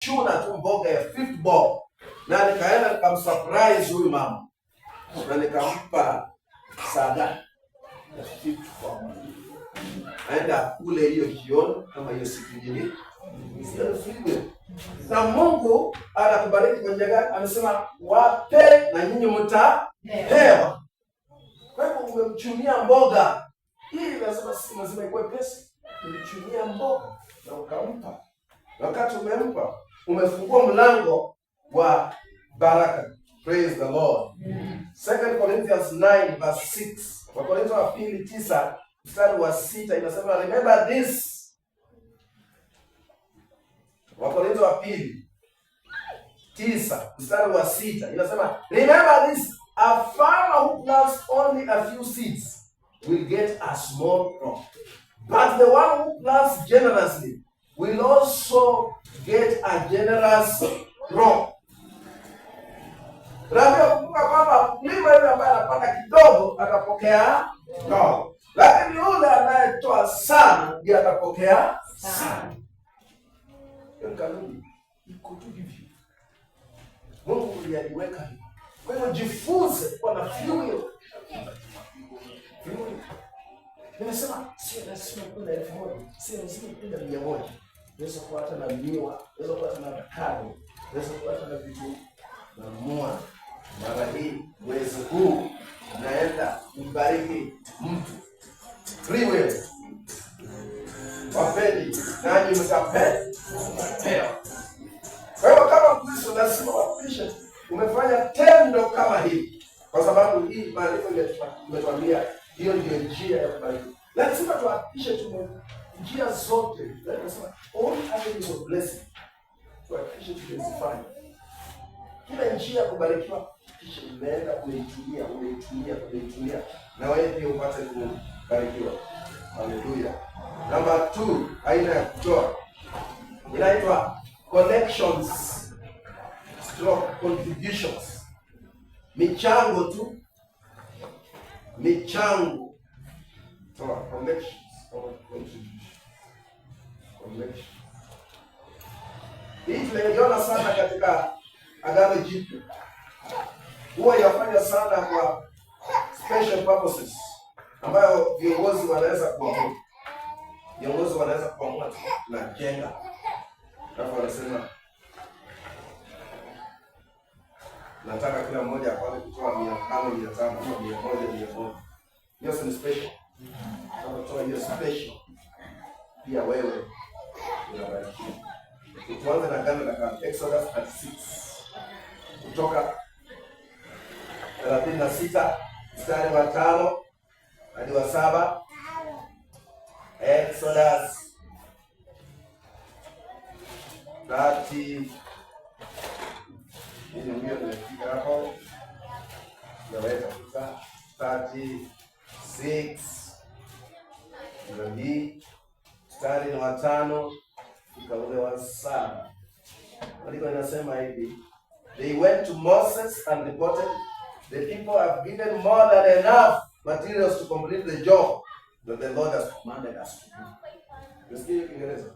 chuna tu mboga ya 50 bob, na nikaenda nikamsurprise huyu mama na nikampa sadaka ya 50 bob. Aenda kule hiyo jioni kama hiyo siku nyingine. Na Mungu anakubariki kwa njia gani? Amesema wape na nyinyi mtapewa. Kwa hivyo umemchunia mboga. Hii lazima si lazima ikuwe pesa. Umemchunia mboga na ukampa. Wakati umempa, umefungua mlango wa baraka. Praise the Lord. 2 Corinthians 9 verse 6. Wakorintho wa pili 9 mstari wa 6 inasema remember this. Wakorintho wa pili 9 mstari wa 6 inasema remember this, a farmer who plants only a few seeds will get a small crop, but the one who plants generously will also get a generous crop. Rabia kumbuka kwamba mlima yule ambaye anapanda kidogo atapokea kidogo, lakini yule anayetoa sana ndiye atapokea sana. Kanuni iko tu hivi. Mungu aliweka hivi. Kwa hiyo jifunze kuwa na fuel. Nimesema si lazima kuna 1000, si lazima kuna 100. Unaweza kupata na miwa, unaweza kupata na avocado, unaweza kupata na vitu na mua. Mara hii mwezi huu naenda kubariki mtu. Free will. Wapeni nanyi mtapewa. Kwa hiyo kama Kristo lazima wapishe umefanya tendo kama hili, kwa sababu hii maandiko imetuambia hiyo ndio njia ya kubariki. Lazima tuapishe njia zote. Lazima all avenues of blessing tuapishe tuzifanye. Kila njia ya kubarikiwa kisha umeenda umeitumia na wewe pia upate kubarikiwa. Haleluya. Number 2, aina ya kutoa inaitwa collections stroke contributions. Michango tu, michango. Toa collections or contribution. Hii tunaiona sana katika Agano Jipya. Huwa yafanya sana kwa special purposes ambayo viongozi wanaweza kuamua. Viongozi wanaweza kuamua na jenga. Hapo wanasema nataka kila mmoja apate kutoa 500, 500, 100. Hiyo ni special. Kama toa hiyo special, pia wewe unabarikiwa. Tuanze na Agano la Kale, Exodus 36. Kutoka 36 mstari wa 5 hadi wa 7. Exodus 30. Hii ndio tunafika hapo. Tunaweza kusa 36 ndio mstari wa 5 ikaule wa 7. Andiko linasema hivi, they went to Moses and reported, the people have given more than enough materials to complete the job that the Lord has commanded us to do. Unasikia Kiingereza?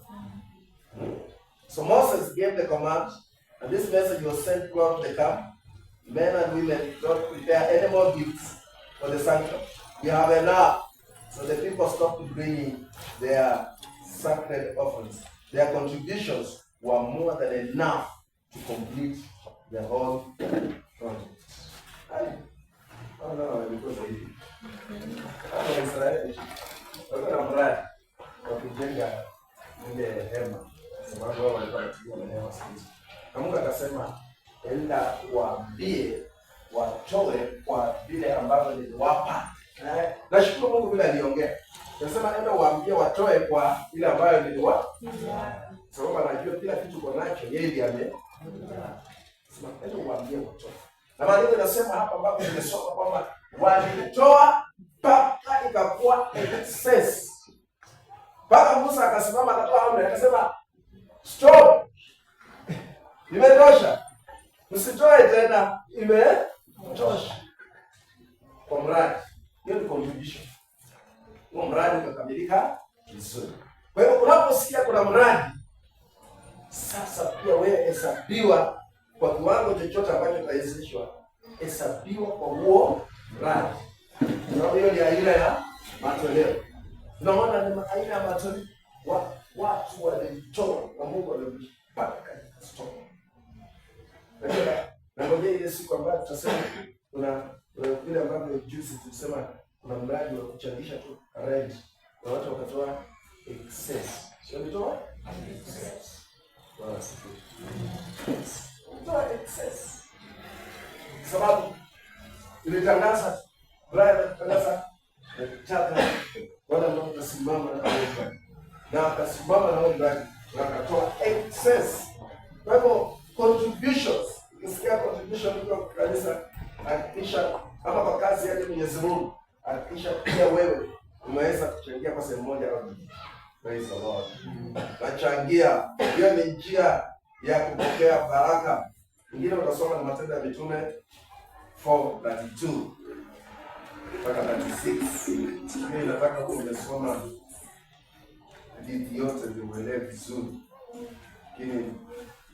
So Moses gave the command, and this message was sent throughout the camp. Men and women, don't prepare any more gifts for the sanctuary. We have enough. So the people stopped bringing their sacred offerings. Their contributions were more than enough to complete the whole project. Oh no, because of it. Israeli wakati mradi wa kujenga ile hema, sababu wao walikuwa wanatumia hema sisi. Na Mungu akasema enda waambie watoe kwa vile ambavyo niliwapa. Nashukuru Mungu vile aliongea. Anasema enda waambie watoe kwa ile ambayo niliwapa. Sababu anajua kila kitu kwa nacho yeye ndiye ame. Sema enda waambie watoe. Na maandiko yanasema hapa ambapo nimesoma kwamba walitoa mpaka ikakuwa excess. Mpaka Musa akasimama akatoa amri akasema stop. Imetosha. Msitoe tena. Imetosha. Kwa mradi. Hiyo ni contribution. Huo mradi ukakamilika vizuri. Kwa hiyo unaposikia kuna mradi, Sasa pia wewe hesabiwa kwa kiwango chochote ambacho utawezeshwa, hesabiwa kwa huo mradi. Hiyo ni aina ya matoleo. Tunaona ni aina ya matoleo. Watu walijitoa na Mungu alipaka katika story. Na ngoja ile siku ambayo tutasema kuna vile ambavyo juzi tulisema kuna mradi wa kuchangisha tu rent na watu wakatoa excess. Sio mtoa excess. Toa excess. Sababu ilitangaza brother tangaza chapa wala ndio kusimama na akasimama na mradi na akatoa excess. Kwa hivyo contributions, ukisikia contribution kwa kanisa, hakikisha ama kwa kazi yake Mwenyezi Mungu, hakikisha pia wewe unaweza kuchangia kwa sehemu moja au nyingine. Praise the Lord. Nachangia, hiyo ni njia ya kupokea baraka. Ingine utasoma na Matendo ya Mitume 4:32 mpaka 36. Mimi nataka umesoma hadithi yote ndio uelewe vizuri. Lakini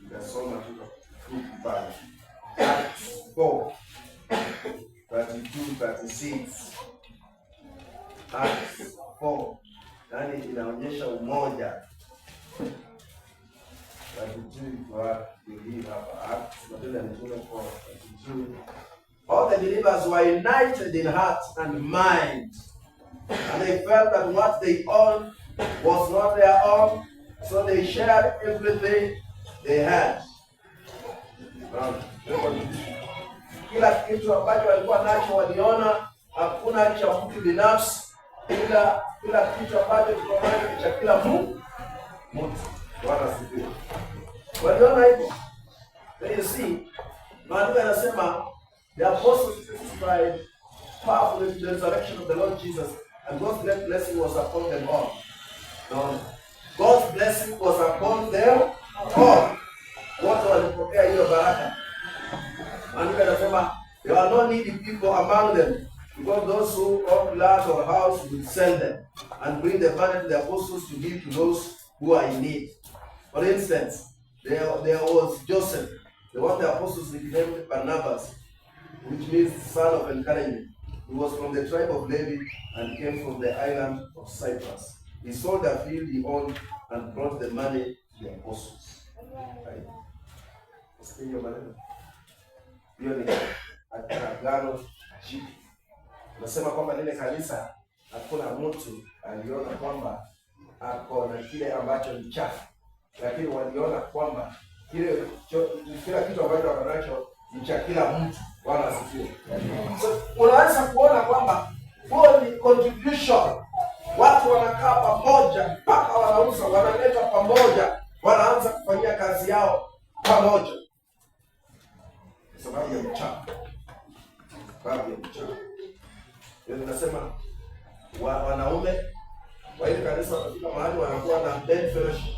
nitasoma tu fupi pale. Acts 4:32-36. Acts 4. Yaani inaonyesha umoja. All the believers were united in heart and mind, and they felt that what they owned was not their own, so they shared everything they had. Kila kitu ambacho walikuwa nacho waliona hakuna cha mtu binafsi, kila kitu ambacho kiko nacho cha kila mtu. Bwana sifiwe. Waliona hivyo. You see, maandiko yanasema the apostles testified powerfully to the resurrection of the Lord Jesus, and God's great blessing was upon them all. No. God's blessing was upon them all. Wote walipokea hiyo baraka. Maandiko yanasema there are no needy people among them, because those who own land or house would sell them and bring the money to the apostles to give to those who are in need. For instance, there was Joseph, the one the apostles nicknamed Barnabas, which means son of encouragement. He was from the tribe of Levi and came from the island of Cyprus. He sold a field he owned and brought the money to the apostles. Right? Hiyo maneno. Hiyo ni agano jipya. Nasema kwamba lile kanisa hakuna mtu aliona kwamba ako na kile ambacho ni chafu, lakini waliona kwamba kila kitu ambacho wanacho ni cha kila mtu. Bwana asifiwe. So unaweza kuona kwamba huo ni contribution. Watu wanakaa pamoja mpaka wanauza, wanaleta pamoja, wanaanza kufanyia kazi yao pamoja. Sababu ya mchana. Sababu ya mchana. Ndio tunasema wanaume wa ile kanisa wanafika mahali wanakuwa na bed fellowship.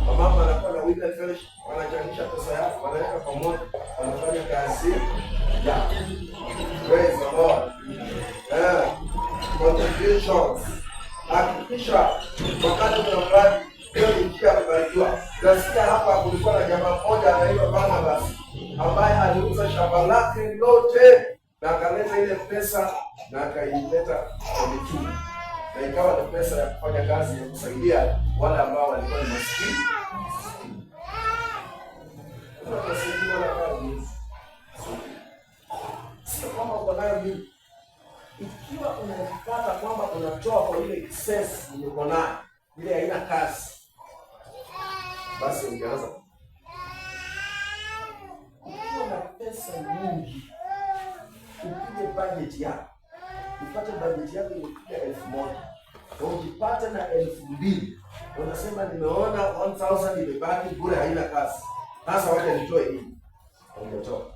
Mama anakuwa na weekend fellowship, wanachangisha pesa yao, wanaweka pamoja, wanafanya kazi ya praise the Lord. Contributions. Hakikisha wakati kuna mradi hiyo ni njia ya kubarikiwa. Nasikia hapa kulikuwa na jamaa mmoja anaitwa Barnabas ambaye aliuza shamba lake lote na akaleta ile pesa na akaileta kwa mitume. Na ikawa ni pesa ya kufanya kazi ya kusaidia wale ambao walikuwa ni maskini. Tunasaidia wale ambao ni maskini. Sio kwamba uko nayo mingi. Ikiwa unapata kwamba unatoa kwa ile excess uko nayo, ile haina kazi, basi ungeanza. Ukiwa na pesa nyingi, upige budget yako. Upate budget yako imefikia 1,000. Na ujipate na 2,000. Unasema nimeona 1,000 imebaki bure haina kazi. Sasa wacha nitoe hii. Ungetoa.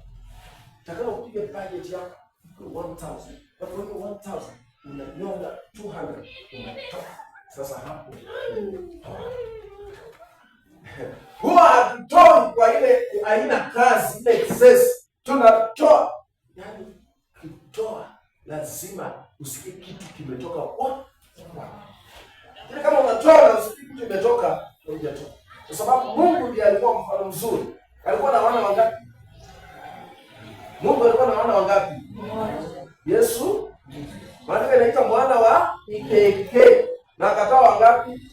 Takana upige budget yako 1,000. Na kwa hiyo 1,000 unanyonga 200 unatoa. Sasa hapo. Huwa hatutoi kwa ile haina kazi, ile excess. Tunatoa. Yaani kutoa lazima usikie kitu kimetoka wapi. Ile kama unatoa na usikie kitu kimetoka, hujatoa. Kwa sababu Mungu ndiye mzuri. Alikuwa na wana wangapi? Mungu alikuwa na wana wangapi? Yesu maana anaita mwana wa pekee. Na akatoa wangapi?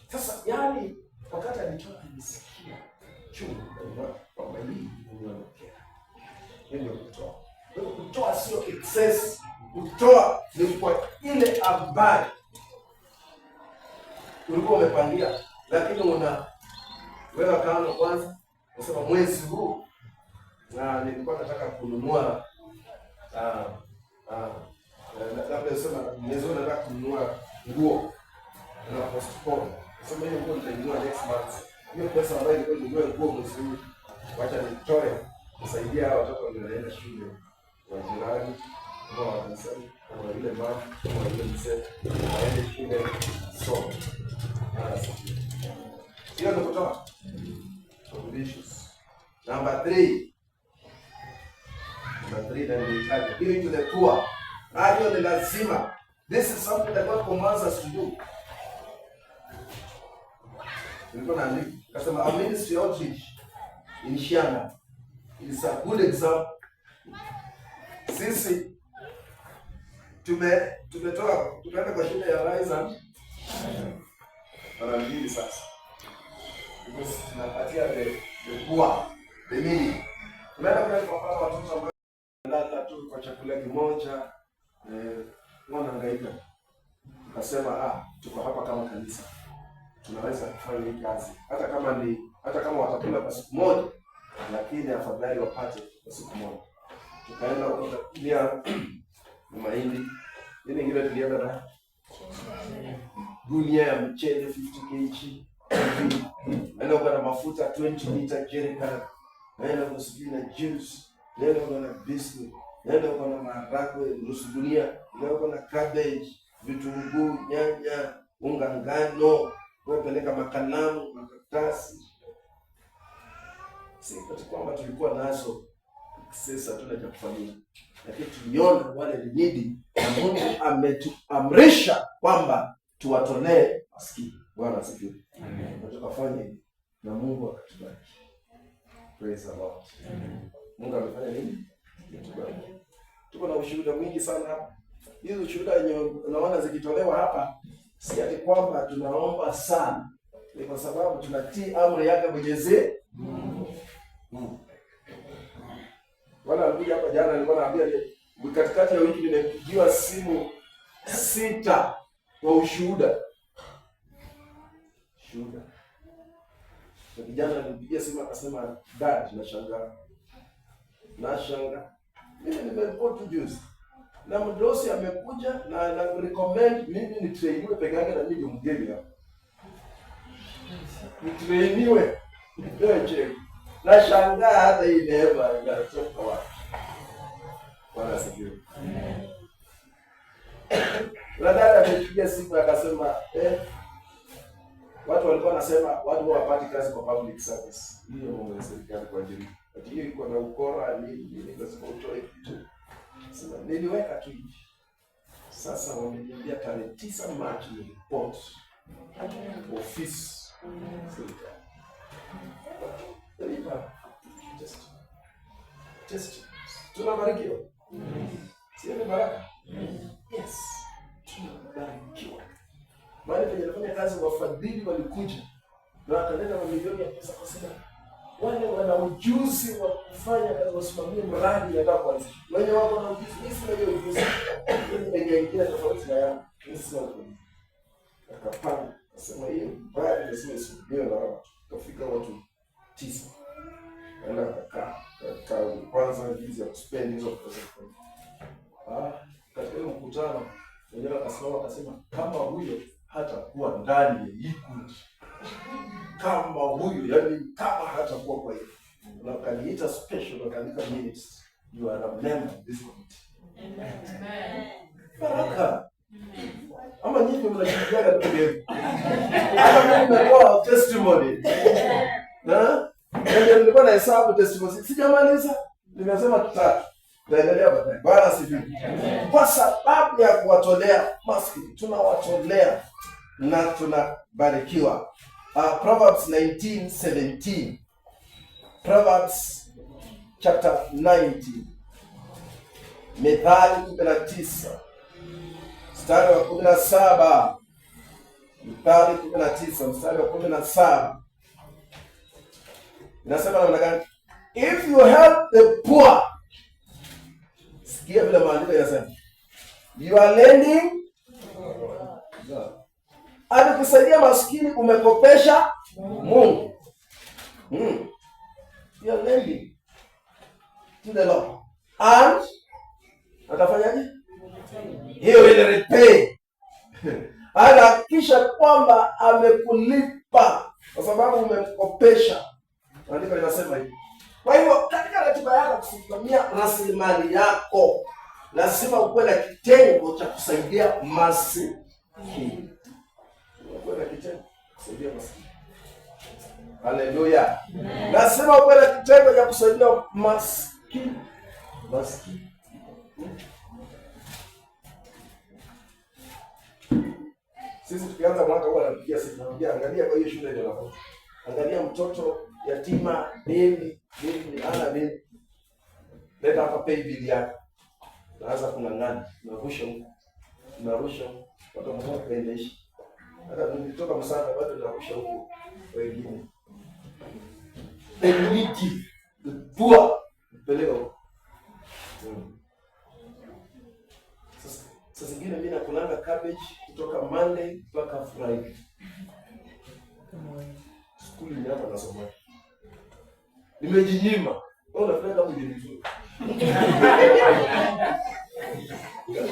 Sasa yani wakati alitoa alisikia chungu kwamba hii unaonekea. Ndio kutoa. Kutoa sio excess. Kutoa ni kwa ile habari ulikuwa umepangia, lakini wewe kama kwanza unasema mwezi huu na nilikuwa nataka kununua labda sema mwezi huu nataka kununua nguo na postpone. Sema hiyo nguo nitainunua next month. Hiyo pesa ambayo ilikuwa ninunue nguo mwezi huu, wacha nitoe kusaidia hao watoto wanaoenda shule wa jirani, kwa wanasema kwa ile mama, kwa ile mzee waende shule so. Hiyo ndio kutoa. Conditions. Number 3. Then giving to the poor. Hiyo ni lazima. This is something that God commands us to do. Kasema a ministry outreach in Shianda is a good example. Sisi tumeenda kwa shule ya Rise and mara mbili sasa. Because tunapatia the poor, the needy. Tumeenda kwa watoto ambao wanalala tu kwa chakula kimoja, wanahangaika. Tukasema tuko hapa kama kanisa. Tunaweza kufanya hii kazi. Hata kama watakula kwa siku moja, lakini afadhali wapate kwa siku moja. Tukaenda kutia mahindi. Ile ingine tulienda na gunia ya mchele 50 kg. Nenda kwa mafuta 20 liter jerrycan. Nenda kwa sukari na juice. Nenda kwa na biscuit. Nenda kwa na maharagwe nusu gunia. Nenda kwa na cabbage, vitunguu, nyanya, unga ngano. Peleka makalamu, makaratasi. Si kwamba tulikuwa nazo sasa hatuna cha kufanyia. Lakini tuliona wale ni needy na Mungu ametuamrisha kwamba tuwatolee maskini. Bwana asifiwe. Amen. Na tukafanya hivi na Mungu akatubariki. Praise the Lord. Amen. Mungu amefanya nini? Tubariki. Tuko na ushuhuda mwingi sana hapa. Hizo ushuhuda unaona zikitolewa hapa si ati kwamba tunaomba sana. Ni kwa sababu tunatii amri yake Mwenyezi Mungu. Wala alikuja hapa jana alikuwa anaambia katikati ya wiki nimepigiwa simu 6 kwa ushuhuda. Shuhuda. Na kijana alinipigia simu akasema, "Dad, nashangaa. Mimi nimeripoti juzi. Na mdosi amekuja na recommend mimi nitrainiwe peke yake na mimi mgeni hapa. Nitrainiwe. Ndio check. Nashangaa hata hii neema inatoka wapi. Bwana asifiwe. Amen. Dada amepigia simu akasema, watu walikuwa wanasema watu hawapati kazi kwa public service. Hiyo mambo ya serikali kwa ajili. Lakini iko na ukora nini lazima utoe kitu. Sasa niliweka tu hivi. Sasa wameniambia tarehe 9 Machi ni report. Office. Just tunabarikiwa. Sio ni baraka? Yes. Tunabarikiwa. Wale wanafanya kazi wafadhili walikuja. Na wakaleta mamilioni ya pesa kwa sababu wale wana ujuzi wa kufanya kazi, wasimamie mradi ya dawa. Wenye wako na ujuzi, hizi ndio ujuzi. Ndio ingine tofauti na yangu. Hizi akapanga nasema hiyo baada ya ndio na watu kafika watu 9. Wala akakaa kwanza hizi ya spend hizo pesa. Katika mkutano wenyewe akasema kama huyo hatakuwa ndani ya hii kundi. Kama huyu, yani kama hatakuwa kwa hiyo. Na kaniita special na kanika minutes. You are a member of this committee. Amen. Baraka. Ama nyinyi mnashikiana together. Hata mimi nimetoa testimony. Na nilikuwa na hesabu testimony. Sijamaliza. Nimesema 3. Taendelea baadaye. Bwana asifiwe. Kwa sababu ya kuwatolea maskini, tunawatolea na tunabarikiwa. Proverbs 19:17. Proverbs chapter 19. Methali 19 mstari wa 17. Methali 19 mstari wa 17. Inasema namna gani? If you help the poor, sikia vile maandiko yanasema, you are lending, kusaidia maskini umekopesha Mungu. You are lending to the Lord. And atafanyaje? He will repay. Anahakikisha kwamba amekulipa kwa sababu umemkopesha. Maandiko linasema hivi. Kwa hivyo katika ratiba yako kusimamia rasilimali yako, lazima ukuwe na kitengo cha kusaidia maskini. Ukuwe na kitengo kusaidia maskini. Haleluya. Lazima ukuwe na kitengo cha kusaidia maskini. Maskini. Sisi tukianza mwaka huu anapigia sisi naambia angalia kwa hiyo shule ndio hapo. Angalia mtoto yatima deni ana deni. Leta hapa pay bill yako. Naanza kung'ang'ana, narusha watu mmoja kaendesha. Hata nilitoka Msanga bado narusha huko wengine. Eliti tua peleka huko. Sasa zingine mimi nakulanga cabbage kutoka Monday mpaka Friday. Skuli ni hapa nasoma. Nimejinyima. Wewe unafanya kama vizuri.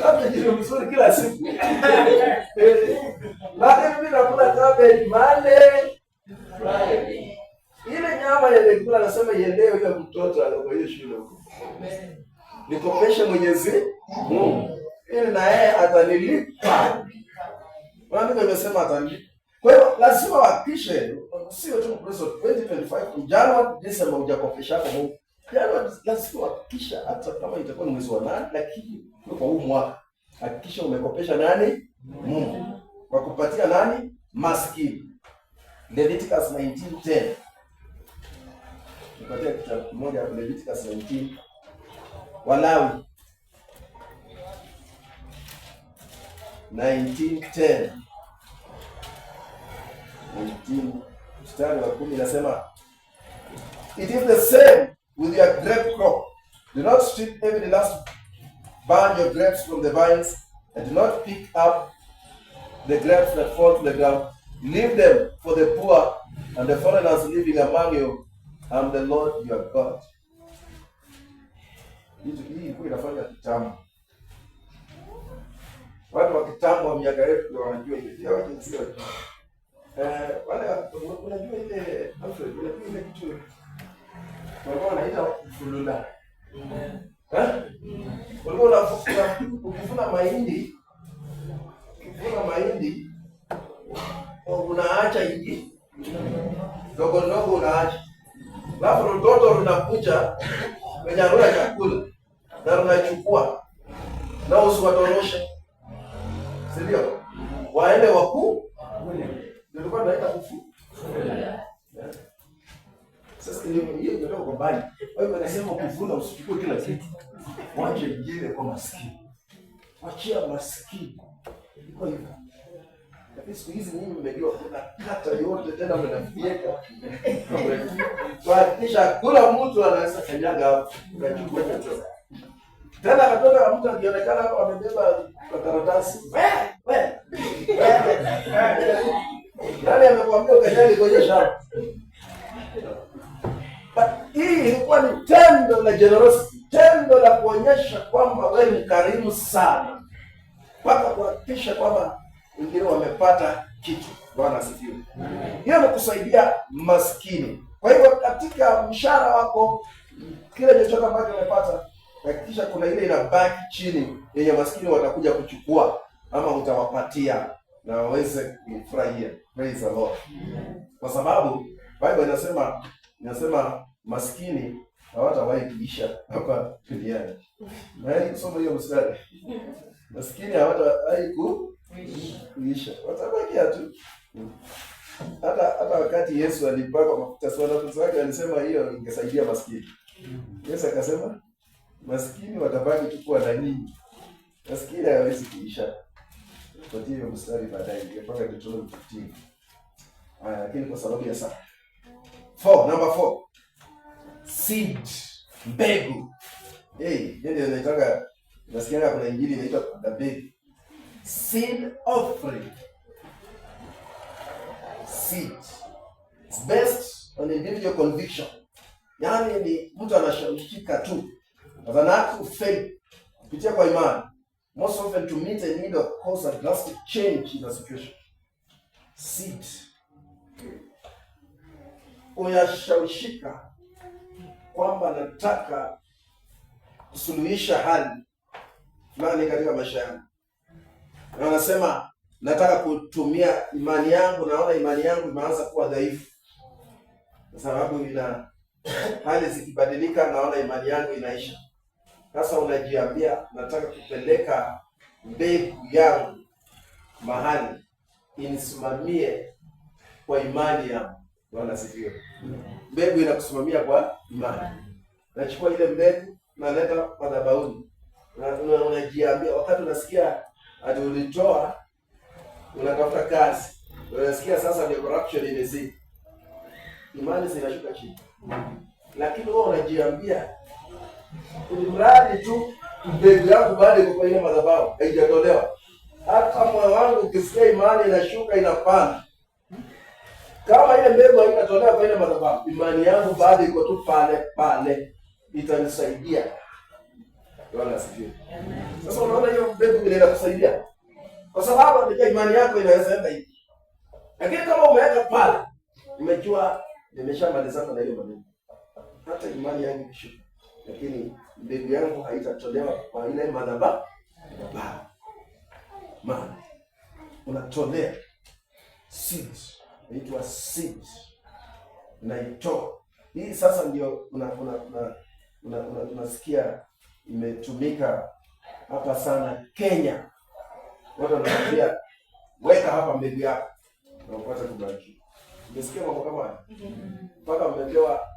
Cabbage ni mzuri kila siku. Lakini mimi nakula cabbage Monday, Friday. Ile nyama ile kula nasema iendeo ile mtoto aliyokuwa shule huko. Nikopeshe Mwenyezi Mungu. Ili na yeye atanilipa. Maana nimesema atanilipa. Kwa hiyo lazima uhakikishe sio tu Mkristo 2025 January December hujakopesha kwa Mungu. January lazima uhakikishe hata kama itakuwa ni mwezi wa 8 lakini kwa huu mwaka hakikisha umekopesha nani? Mungu. Kwa kupatia nani? Maskini. Leviticus 19:10. Nipatie kitabu kimoja hapo Leviticus 19. Walawi 19:10. 19 mstari wa 10 inasema, it is the same with your grape crop. Do not strip every the last bunch of grapes from the vines, and do not pick up the grapes that fall to the ground. Leave them for the poor and the foreigners living among you. I am the Lord your God. Hii kwa inafanya kitambo. Watu wa kitambo wa miaka yetu wanajua hivi. Wale unajua ile Alfred, unajua ile kitu walikuwa wanaita fulula. Walikuwa ukivuna mahindi, unaacha hivi. Dogo unaacha. Alafu mtoto unakuja kwenye arura chakula na unachukua na usiwatoroshe. Sio? Waende wakuu. Nilikuwa naenda kufu. Sasa hiyo ndio kwa mbali. Wewe unasema ukivuna usichukue kila kitu. Wache ingine kwa maskini. Wachia maskini. Kwa hivyo. Lakini siku hizi nyinyi mmejua kuna kata yote tena mnafieka. Kisha kula mtu anaweza kanyaga hapo. Unachukua chochote. Tena katoka mtu akionekana hapo amebeba karatasi. Nani amekwambia ukajali kwenye shamba? Hii ilikuwa ni tendo la generosity, tendo la kuonyesha kwamba wewe ni karimu sana. Mpaka kuhakikisha kwamba wengine wamepata kitu. Bwana asifiwe. Hiyo ni kusaidia maskini. Kwa hivyo katika mshahara wako kile chochote ambacho umepata, hakikisha kuna ile inabaki chini yenye maskini watakuja kuchukua ama utawapatia na waweze kufurahia. Praise the Lord. Kwa sababu Bible inasema maskini hawatawahi kuisha hapa duniani. Na kusoma hiyo mstari. Maskini hawatawahi kuisha. Watabakia tu. Hata wakati Yesu alipaka mafuta sana, wanafunzi wake alisema hiyo ingesaidia maskini. Yesu akasema maskini watabaki tu kuwa na nyinyi. Maskini hawezi kuisha. Kwa hiyo mstari baadaye ingepaka Deuteronomy 15. Lakini kwa sababu ya saa. Number 4. Seed, mbegu. Ndio inaitwa, nasikia kuna injili inaitwa mbegu. Seed offering. Seed. It's based on individual conviction. Yaani ni mtu anashawishika tu. As an act of faith. Kupitia kwa imani. Most often to meet a need or cause a drastic change in the situation. Seed. Unashawishika kwamba nataka kusuluhisha hali fulani katika maisha yangu. Na anasema nataka kutumia imani yangu, naona imani yangu imeanza kuwa dhaifu. Kwa sababu hali zikibadilika naona imani yangu inaisha. Sasa unajiambia nataka kupeleka mbegu yangu mahali inisimamie kwa imani yangu. Bwana sifiwe. Mbegu inakusimamia kwa imani. Nachukua ile mbegu naleta madhabahuni. Unajiambia wakati unasikia ati ulitoa unatafuta kazi. Unasikia sasa ndio corruption imezidi. Imani zinashuka chini. Lakini wewe unajiambia ulimradi tu mbegu yako bado iko kwa ile madhabahu, haijatolewa. Hata moyo wangu ukisikia imani inashuka inapanda. Kama ile mbegu haitatolewa kwa ile madhabahu, imani yangu bado iko tu pale, itanisaidia. Bwana asifiwe. Sasa unaona hiyo mbegu inaenda kusaidia. Kwa sababu ndio imani yako inaweza enda hivi. Lakini kama umeweka pale, umejua nimeshamalizana na hiyo maneno. Hata imani yangu ikishuka, lakini mbegu yangu haitatolewa kwa ile madhabahu. Maana unatolea seed, inaitwa seed. Unaitoa. Hii sasa ndio unasikia imetumika hapa sana Kenya. Watu wanaambia weka hapa mbegu yako na upate kubariki. Umesikia mambo kama haya? Mpaka umepewa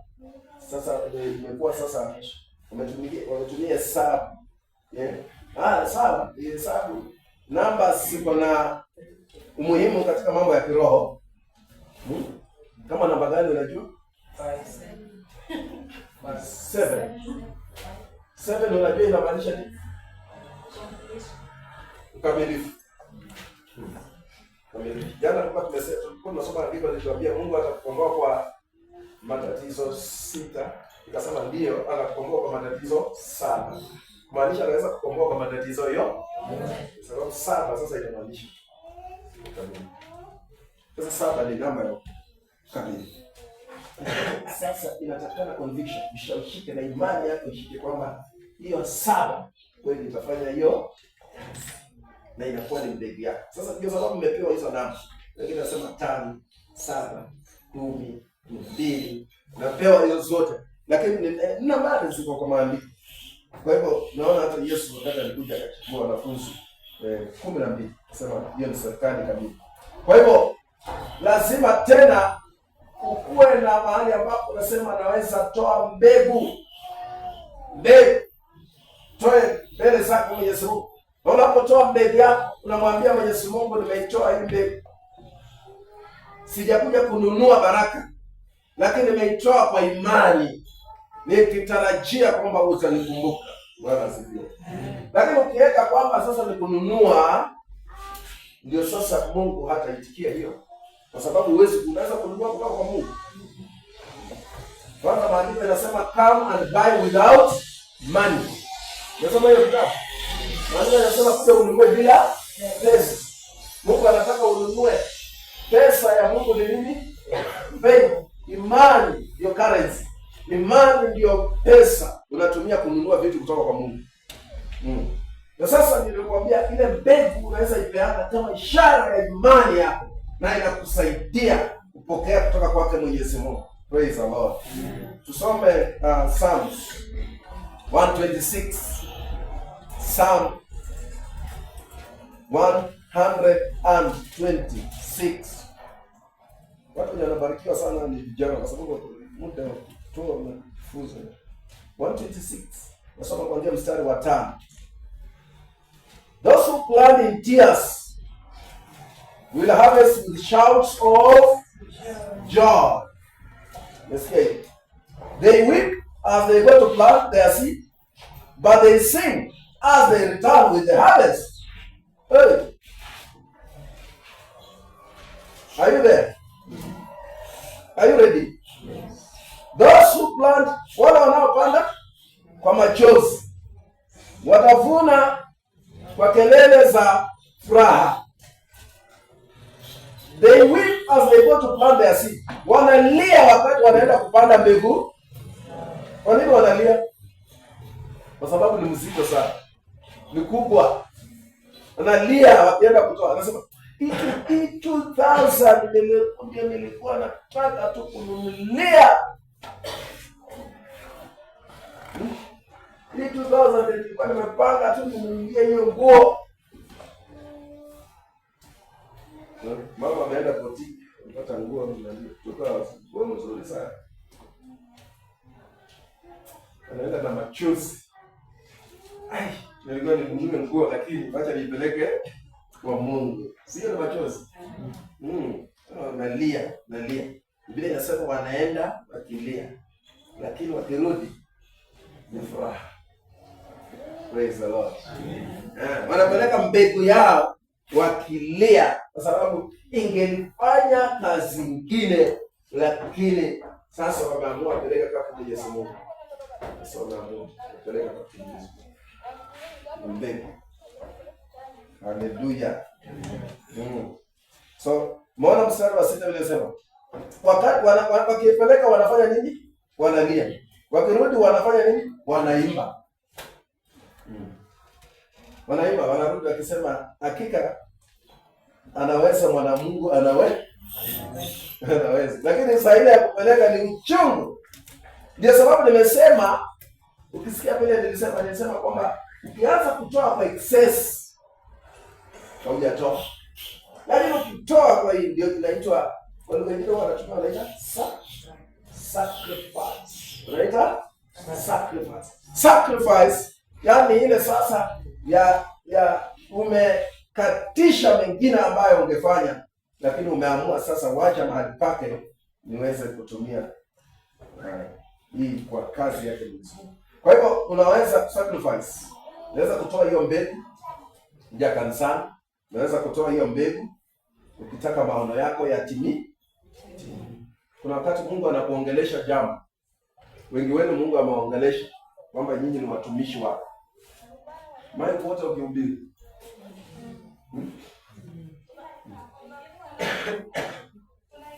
sasa, imekuwa sasa wametumia hesabu. Sawa, hesabu namba ziko na umuhimu katika mambo ya kiroho. Kama namba gani unajua? 7 unajua inamaanisha nini? Ukamilifu. Jana tulikuwa tunasoma Biblia ilituambia Mungu atakukomboa kwa matatizo 6. Ikasema ndio anakukomboa kwa matatizo 7. Maanisha anaweza kukomboa kwa matatizo hiyo. Sababu 7 sasa inamaanisha kamili. Sasa 7 ni namba ya kamili. Sasa inatakana conviction, ushawishike na imani yako ishike kwamba hiyo 7 kweli itafanya hiyo na inakuwa ni mbegu yako. Sasa ndio sababu umepewa hizo namba. Wengine nasema 5, 7, 10, 2. Unapewa hizo zote. Lakini namba ziko kwa maandiko. Kwa hivyo naona hata Yesu wakati alikuja akachukua wanafunzi 12, sema hiyo ni serikali kamili. Kwa hivyo lazima tena ukuwe na mahali ambapo unasema naweza toa mbegu. Toe mbele zako Mwenyezi Mungu. Na unapotoa mbegu yako unamwambia Mwenyezi Mungu, nimeitoa hii mbegu. Sijakuja kununua baraka, lakini nimeitoa kwa imani, nikitarajia kwamba utanikumbuka. Bwana asifiwe. Lakini ukiweka kwamba sasa ni kununua, ndio sasa Mungu hataitikia hiyo. Kwa sababu unaweza kununua kutoka kwa Mungu. Kwanza maandiko yanasema come and buy without money. Nasema hiyo kitabu. Maandiko yanasema kuja ununue bila pesa. Mungu anataka ununue. Pesa ya Mungu ni nini? Faith. Imani ndio currency. Imani ndio pesa unatumia kununua vitu kutoka kwa Mungu. Na sasa nilikwambia ile mbegu unaweza ipeana kama ishara ya imani yako na inakusaidia kupokea kutoka kwake Mwenyezi Mungu. Praise the Lord. Tusome Psalms 126. Psalm 1 126. Watu wenye wanabarikiwa sana ni vijana, kwa sababu muda wa kutoa na kufuza. 126. Nasoma kuanzia mstari wa 5. Those who plant in tears will harvest with shouts of joy. Let's get it. They weep as they go to plant their seed, but they sing as they return with the harvest. Hey. Are you there? Are you ready? Those who plant, wale wanaopanda kwa machozi watavuna kwa kelele za furaha. They weep as they go to plant their seed. Wanalia wakati wanaenda kupanda mbegu. Kwa nini wanalia? Kwa sababu ni mzito sana, ni kubwa. Wanalia wakienda kutoa. Anasema 2000 nilikuwa nataka tu kununulia. 2000 nilikuwa nimepanga tu kununulia hiyo nguo. Mama ameenda kotini, anapata nguo mnalia. Tuko nguo nzuri sana. Anaenda na machozi. Ai, nilikuwa ninunue nguo lakini acha nipeleke kwa Mungu. Sio na machozi. Nalia. Biblia inasema wanaenda wakilia, lakini wakirudi ni furaha. Praise the Lord. Amen. Wanapeleka mbegu yao wakilia kwa sababu ingelifanya kazi nyingine, lakini sasa wameamua kupeleka kwa Yesu Mungu. Sasa wameamua kupeleka kwa Yesu. Mbegu. Hallelujah. So, mbona mstari wa 6 vile sema? Wakati wakipeleka wanafanya nini? Wanalia. Wakirudi wanafanya nini? Wanaimba. Wanaimba, wanarudi wakisema hakika anaweza mwana Mungu, anaweza. Lakini saa ile ya kupeleka ni uchungu. Ndio sababu nimesema, ukisikia vile nilisema kwamba ukianza kutoa kwa excess haujatoa. Lakini ukitoa kwa hii ndio inaitwa, wale wengine wanatumia wanaita sacrifice. Unaita sacrifice. Sacrifice yani ile sasa ya umekatisha mengine ambayo ungefanya, lakini umeamua sasa wacha mahali pake niweze kutumia hii kwa kazi yake nzuri. Kwa hivyo unaweza sacrifice. Unaweza kutoa hiyo mbegu ya kanisani. Unaweza kutoa hiyo mbegu ukitaka maono yako yatimie. Kuna wakati Mungu anakuongelesha jambo. Wengi wenu Mungu ameongelesha kwamba nyinyi ni watumishi wake. Mimi wote ukihubiri.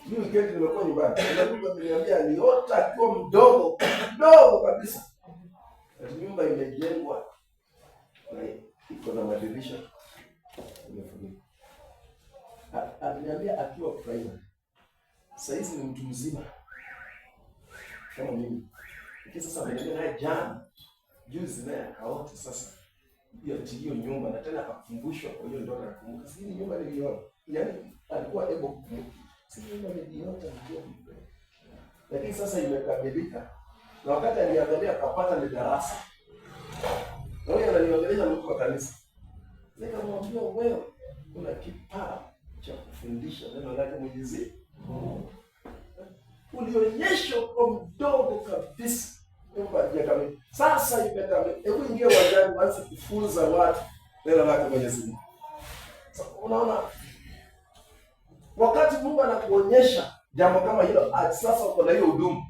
Mimi weekend nimekuwa nyumbani. Mungu ameniambia niota akiwa mdogo kabisa. Nyumba imejengwa na iko na madirisha. Aliniambia akiwa primary. Sasa hizi ni mtu mzima kama mimi. Lakini sasa ameniambia naye jana juzi naye akaota sasa hiyo nyumba, na tena akakumbushwa kwa hiyo ndoto akakumbuka. Si nyumba niliona. Yaani alikuwa able kukumbuka. Si nyumba niliota ndio. Lakini sasa imekamilika. Na wakati aliangalia akapata ni darasa. Na yeye ananiongelesha mtu wa kanisa. Nikamwambia wewe una kipawa cha kufundisha neno lake Mwenyezi Mungu. Ulionyeshwa kwa mdogo kabisa. Sasa imekamilika. Hebu ingia uwanjani uanze kufunza watu neno lake Mwenyezi Mungu. Unaona? Wakati Mungu anakuonyesha jambo kama hilo, sasa uko na hiyo huduma.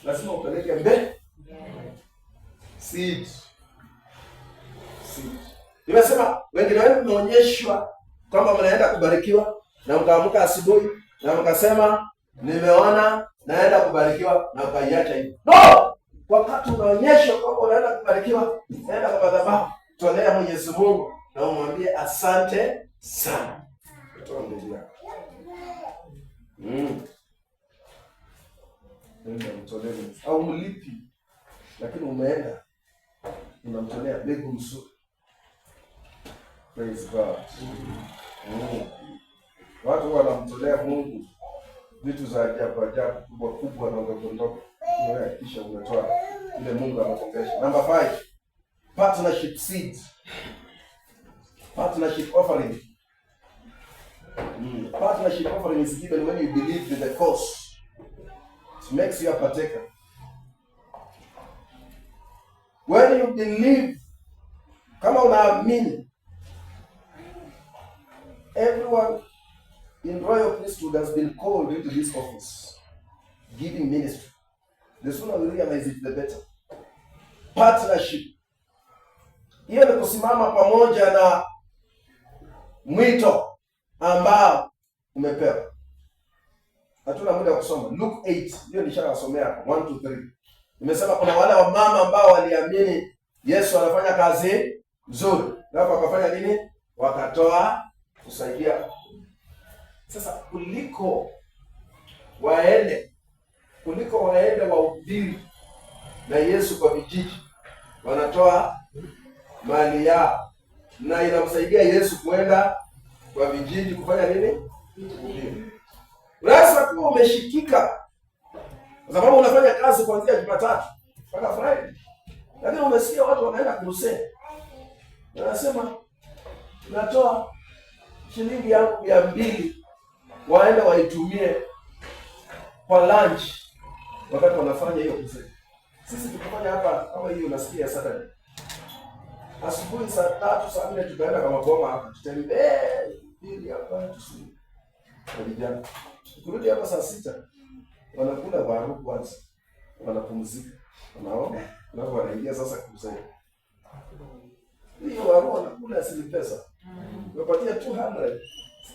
Lazima upeleke mbele. Seed. Nimesema wengine wenu mmeonyeshwa kwamba mnaenda kubarikiwa na mkaamka asubuhi na mkasema nimeona naenda kubarikiwa na ukaiacha hiyo. No! Wakati unaonyeshwa kwamba unaenda kubarikiwa, nenda kwa madhabahu, tolea Mwenyezi Mungu na umwambie asante sana. Toa mbegu yako. Nenda mtolee au mlipi. Lakini umeenda unamtolea mbegu nzuri. Praise God. Watu wanamtolea Mungu vitu za ajabu kubwa kubwa na ndogo ndogo. Wewe kisha umetoa ile Mungu amekuongesha. Number 5. Partnership seed. Partnership offering. Partnership offering is given when you believe in the cause. It makes you a partaker. When you believe, kama unaamini, everyone in royal priesthood has been called into this office, giving ministry. The sooner we realize it, the better. Partnership. Hiyo ni kusimama pamoja na mwito ambao umepewa. Hatuna muda wa kusoma. Luke 8, hiyo nishawasomea hapo 1 to 3. Nimesema kuna wale wamama ambao waliamini Yesu anafanya kazi nzuri. Na wakafanya nini? Wakatoa kusaidia. Sasa kuliko waende wahubiri na Yesu kwa vijiji, wanatoa mali yao na inamsaidia Yesu kwenda kwa vijiji kufanya nini? Unaweza kuwa umeshikika kwa sababu unafanya kazi kuanzia Jumatatu mpaka Friday, lakini umesikia watu wanaenda crusade, wanasema natoa shilingi yangu 200 waende waitumie kwa lunch wakati wanafanya hiyo crusade. Sisi tukifanya hapa kama hiyo, unasikia Saturday asubuhi saa 3 saa 4 tutaenda kama goma hapa, tutembee ili hapa tusini vijana. Kurudi hapa saa 6 wanakula waru kwanza, wanapumzika, wanaona, na wanaingia sasa crusade. Hiyo waru wanakula asili pesa. Unapatia 200.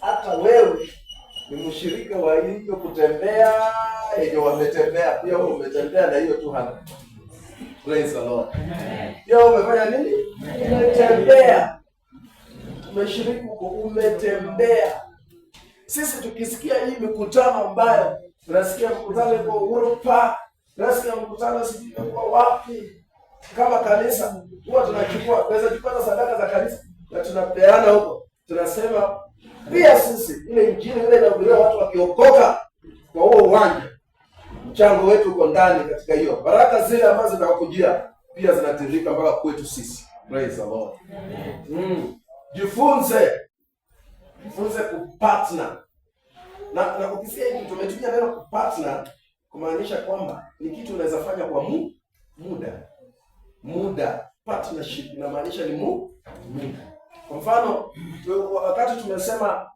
Hata wewe ni mshirika wa hiyo kutembea yenye wametembea, pia wewe umetembea na hiyo 200. Praise the Lord. Pia umefanya nini? Umetembea. Umeshiriki huko, umetembea. Sisi tukisikia hii mikutano ambayo tunasikia mkutano kwa Uhuru Park, tunasikia mkutano sijui kwa wapi, kama kanisa huwa tunachukua sadaka za kanisa na tunapeana huko. Tunasema pia sisi ile injili ile inahubiriwa watu wakiokoka kwa huo uwanja, mchango wetu uko ndani katika hiyo. Baraka zile ambazo zinakujia pia zinatirika mpaka kwetu sisi. Praise the Lord. Jifunze kupartner. Na ukisikia hivi tumetumia neno kupartner kumaanisha kwamba ni kitu unaweza fanya kwa muda. Partnership inamaanisha ni muda. Kwa mfano, wakati tumesema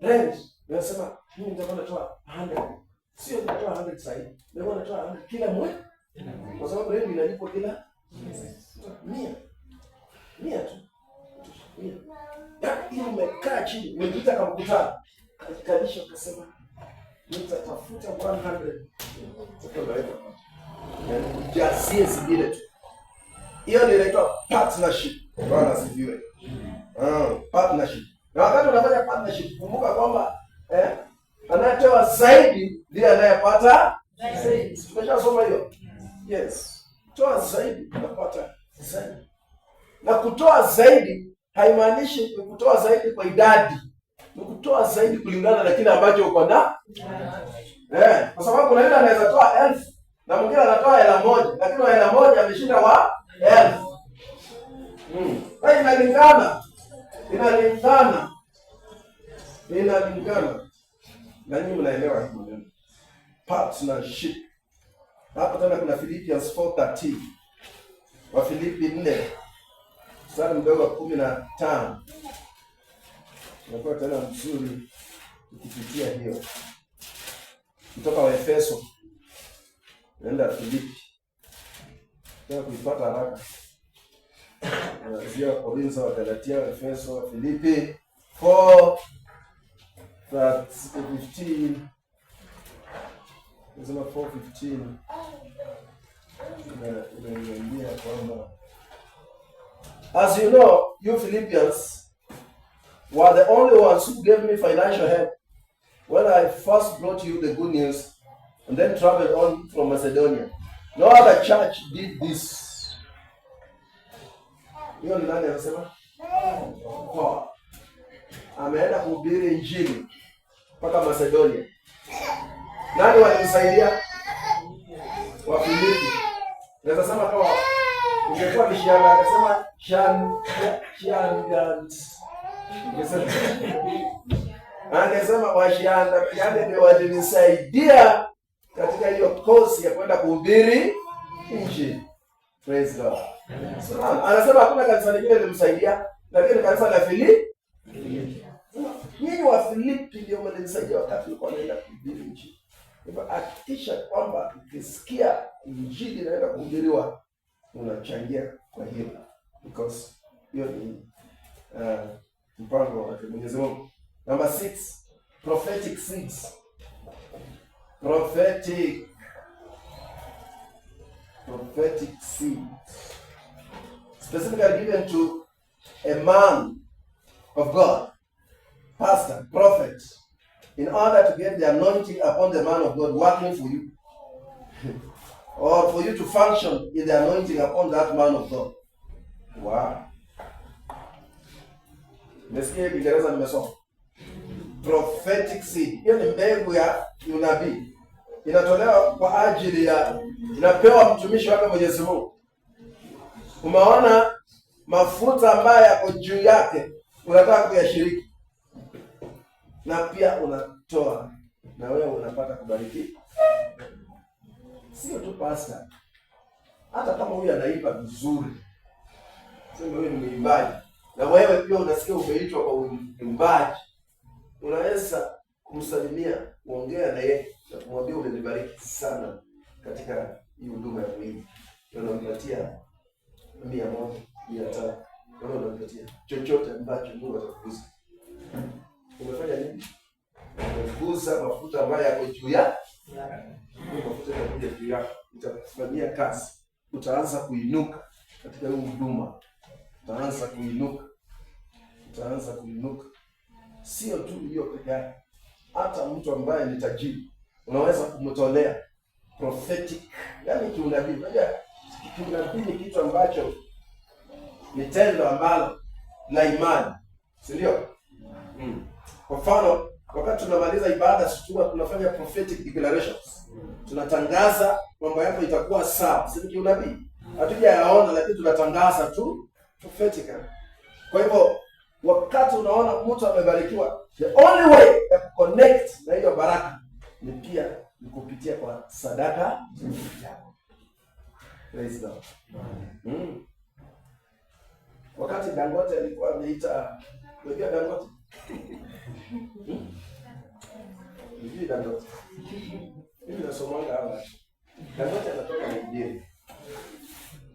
rent, tunasema mimi nitakuwa natoa 100. Sio natoa 100 sasa hivi. Ndio natoa 100 kila mwezi. Kwa sababu rent inalipwa kila mwezi. 100 tu. 100. Ili umekaa chini, umejita kama mkutano. Katikalisha ukasema nitatafuta 100. Jazie zingine tu. Hiyo ndio inaitwa partnership. Bwana asifiwe. Partnership. Na wakati unafanya partnership, kumbuka kwamba anayetoa zaidi ndiye anayepata zaidi. Tumeshasoma hiyo. Yes. Toa zaidi unapata zaidi. Na kutoa zaidi haimaanishi kutoa zaidi kwa idadi. Ni kutoa zaidi kulingana na kile ambacho uko na. Kwa sababu kuna yule anaweza toa 1000 na mwingine anatoa 1000, lakini wa 1000 ameshinda wa 1000. Inalingana. Na nyinyi mnaelewa hiyo neno. Partnership. Hapo tena kuna Philippians 4:13. Wa Filipi 4 mstari mdogo wa 15. Nakuwa tena mzuri ukipitia hiyo. Kutoka wa Efeso nenda Filipi. Tena kuipata haraka. Anazia Korintho, wa Galatia, wa Efeso, wa Filipi 4:15. Nasema 4:15. Inaambia kwamba as you know, you Philippians were the only ones who gave me financial help when I first brought you the good news and then traveled on from Macedonia. No other church did this. Hiyo ni nani anasema? Paul ameenda kuhubiri Injili mpaka Macedonia. Nani walimsaidia? Wafilipi. Naweza sema kama ungekuwa ni Shanda, akasema angesema Washanda yale ndio walinisaidia katika hiyo kosi ya kwenda kuhubiri Injili. Praise God. So, anasema hakuna kanisa lingine lilimsaidia, lakini kanisa la Filipi. Nyinyi wa Filipi ndio mlinisaidia wakati nilikuwa naenda kuhubiri Injili. Hivyo hakikisha kwamba ukisikia Injili inaenda kuhubiriwa unachangia kwa hiyo, because hiyo ni mpango wa Mwenyezi Mungu. Number 6, prophetic seeds. Prophetic seeds specifically given to a man of God, pastor, prophet, in order to get the anointing upon the man of God working for you, or for you to function in the anointing upon that man of God. Wow. Nasikia Kiingereza nimesoma. Prophetic seed. Hiyo ni mbegu ya unabii. Inatolewa kwa ajili ya, inapewa mtumishi wake Mwenyezi Mungu. Umeona mafuta ambayo yako juu yake, unataka kuyashiriki. Na pia unatoa na wewe unapata kubariki. Sio tu pastor. Hata kama huyu anaimba vizuri, sema wewe ni mwimbaji, na wewe pia unasikia umeitwa kwa uimbaji, unaweza kumsalimia, kuongea na yeye na kumwambia umenibariki sana katika hii huduma ya mwili. Unampatia 100, 500, unampatia chochote ambacho Mungu atakugusa. Umefanya nini? Umegusa mafuta ambayo yako juu yako. Mafuta yanakuja juu yako, utakufanyia kazi. Utaanza kuinuka katika hiyo huduma. Utaanza kuinuka. Sio tu hiyo pekee yake. Hata mtu ambaye ni tajiri unaweza kumtolea prophetic, yani kiunabii. Unajua kiunabii ni kitu ambacho ni tendo ambalo la imani, si ndio? Kwa mfano, wakati tunamaliza ibada sisi tunafanya prophetic declarations. Tunatangaza mambo yako itakuwa sawa. Si kiunabii. Hatujayaona lakini tunatangaza tu prophetically. Kwa hivyo wakati unaona mtu amebarikiwa, the only way ya connect na hiyo baraka ni pia ni kupitia kwa sadaka yako. Praise God. Wakati Dangote alikuwa ameita, unajua Dangote? Hivi Dangote. Mimi nasomanga hapa. Dangote anatoka Nigeria.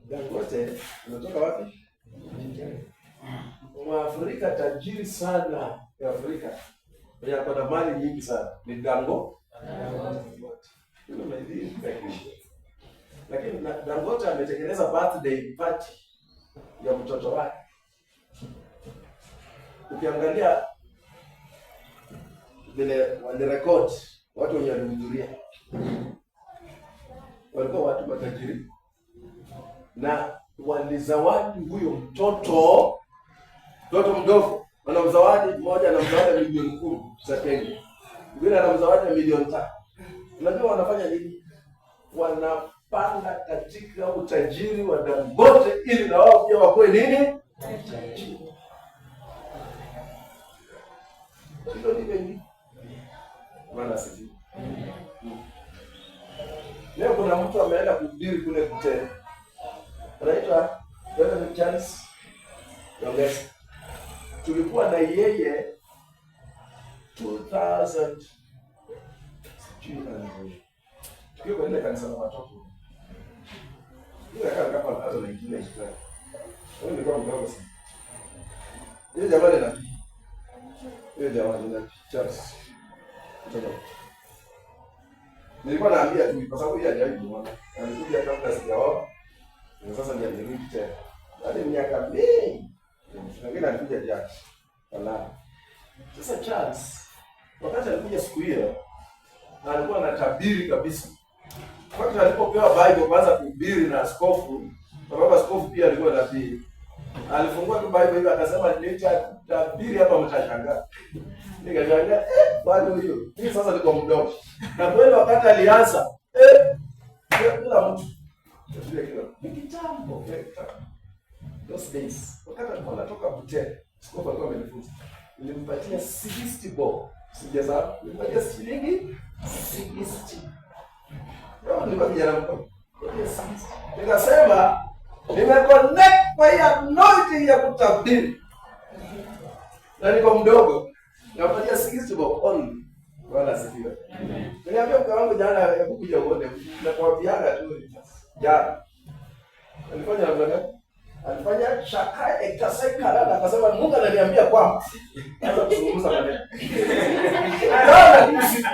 Dangote anatoka wapi? Nigeria. Mwafrika tajiri sana ya Afrika. Yako na mali nyingi sana. Ni Dangote. Ndio maidhi. Lakini Dangote ametengeneza birthday party ya mtoto wake. Ukiangalia vile walirekodi watu wenye walihudhuria, walikuwa watu matajiri, na walizawadi huyo mtoto mdogo. Wanamzawadi mmoja, anamzawadi milioni 10 za Kenya, mwingine anamzawadi milioni 5. Unajua wanafanya nini? Wanapanda katika utajiri wa Dangote ili na wao pia wakoe nini? Tajiri. Ndio ndivyo. Maana sisi. Leo kuna mtu ameenda kuhubiri kule Kutele. Anaitwa Reverend Charles Yongesa. Tulikuwa na yeye 2000 tukiwa kwa ile kanisa la watoto. Ile kama hapo na ingine hizo. Wewe ndio mdogo sana. Yule jamani na Charles. Nilikuwa naambia tu kwa sababu yeye hajawahi kuona. Alikuja kabla sijaoa. Na sasa ndio nirudi tena. Hadi miaka mingi. Lakini alikuja jana. Wala. Sasa Charles wakati alikuja siku hiyo alikuwa anatabiri kabisa. Wakati alipopewa Bible kwanza kuhubiri na askofu, sababu askofu pia alikuwa nabii. Alifungua tu Bible hivi akasema nitatabiri hapa mtashangaa. Nikashangaa bado hiyo. Mimi sasa niko mdogo. Na kweli wakati alianza kila mtu ni kitambo. Those days wakati alikuwa anatoka Butere, sikopa alikuwa amenifunza. Nilimpatia 60 bob. Sijaza, nilimpatia shilingi 60. Ndio nilikuwa kijana mdogo. Nikasema nimeconnect kwa hii anointing ya kutabiri. Na niko mdogo. Napatia 60 bob only. Bwana asifiwe. Niliambia mke wangu jana ya kukuja uone na kuambiana tu jana. Alifanya namna gani? Alifanya shaka ekaseka na akasema Mungu ananiambia kwamba anza kuzungumza maneno. Jana usiku.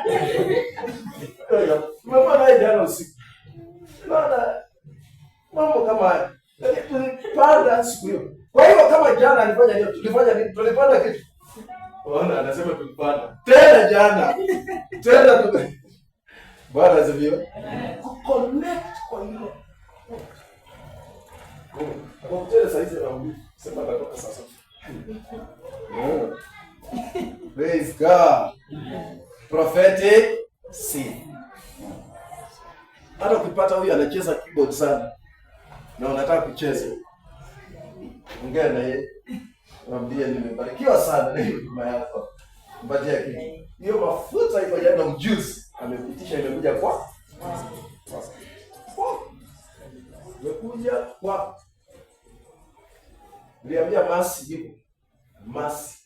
Tumekuwa naye jana usiku. Bwana mambo kama haya. Tulipanda siku hiyo. Kwa hiyo kama jana alifanya nini? Tulifanya nini? Tulipanda kitu. Bwana anasema tulipanda. Tena jana. Tena Bwana asifiwe. Connect kwa hilo. Kwa kutele saizi na mbi. Sema natoka sasa. Praise God. Prophetic seed. Hata ukipata huyu anacheza keyboard sana na unataka kucheza, ongea na yeye, mwambie nimebarikiwa sana na hiyo huduma yako, mpatie kitu. Hiyo mafuta iko jana mjuzi amepitisha, imekuja kwa imekuja kwa niliambia masi hivi masi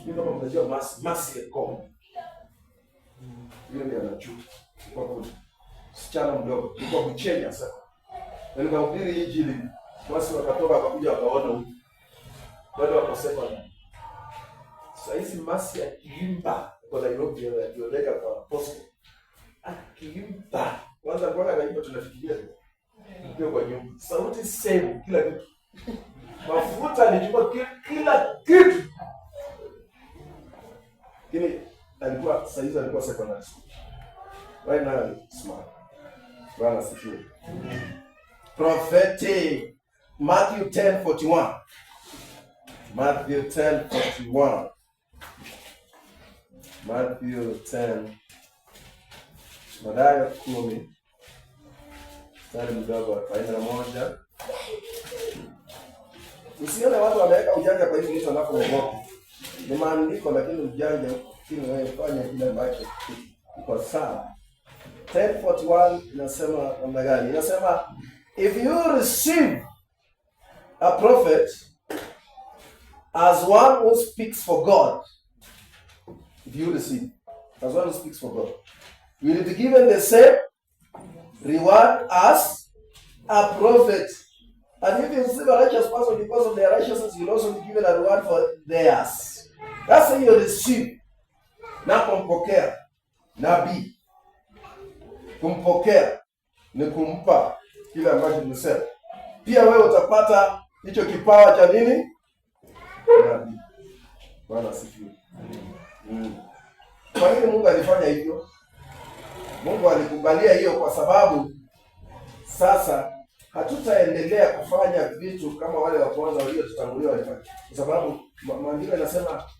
hiyo, kama mnajua masi eko hiyo ndio anachuka kwa kweli. Msichana mdogo yuko Mchenya sasa. Na nikahubiri hii injili. Basi wakatoka wakakuja wakaona huko. Bado wakasema sasa hizi masi ya kiimba kwa Nairobi yanayolega kwa apostle. Akiimba. Kwanza kwa anaimba tunafikiria. Ndio kwa nyumba. Sauti same kila kitu. Mafuta alichukua kila kitu. Kile alikuwa saizi alikuwa secondary school. Right now smart. Bwana asifiwe. Prophetic. Matthew 10:41. Matthew 10:41. Matthew 10. Mathayo 10. Mstari mdogo wa 41. Usione watu wameweka ujanja kwa hivi vitu wanapoogopa. Ni maandiko lakini ujanja kile wewe fanya kile ambacho iko sawa. 10:41 inasema namna gani? Inasema if you receive a prophet as one who speaks for God, if you receive as one who speaks for God, you will be given the same reward as a prophet. And if you receive a righteous person because of their righteousness, you will also be given a reward for theirs. That's how you receive. Na kumpokea nabii. Kumpokea ni kumpa kile ambacho nimesema. Pia wewe utapata hicho kipawa cha nini? Nabii. Bwana asifiwe. Kwa nini Mungu alifanya hivyo? Mungu alikubalia hiyo kwa sababu sasa hatutaendelea kufanya vitu kama wale wa kwanza waliotutangulia walifanya. Kwa sababu maandiko yanasema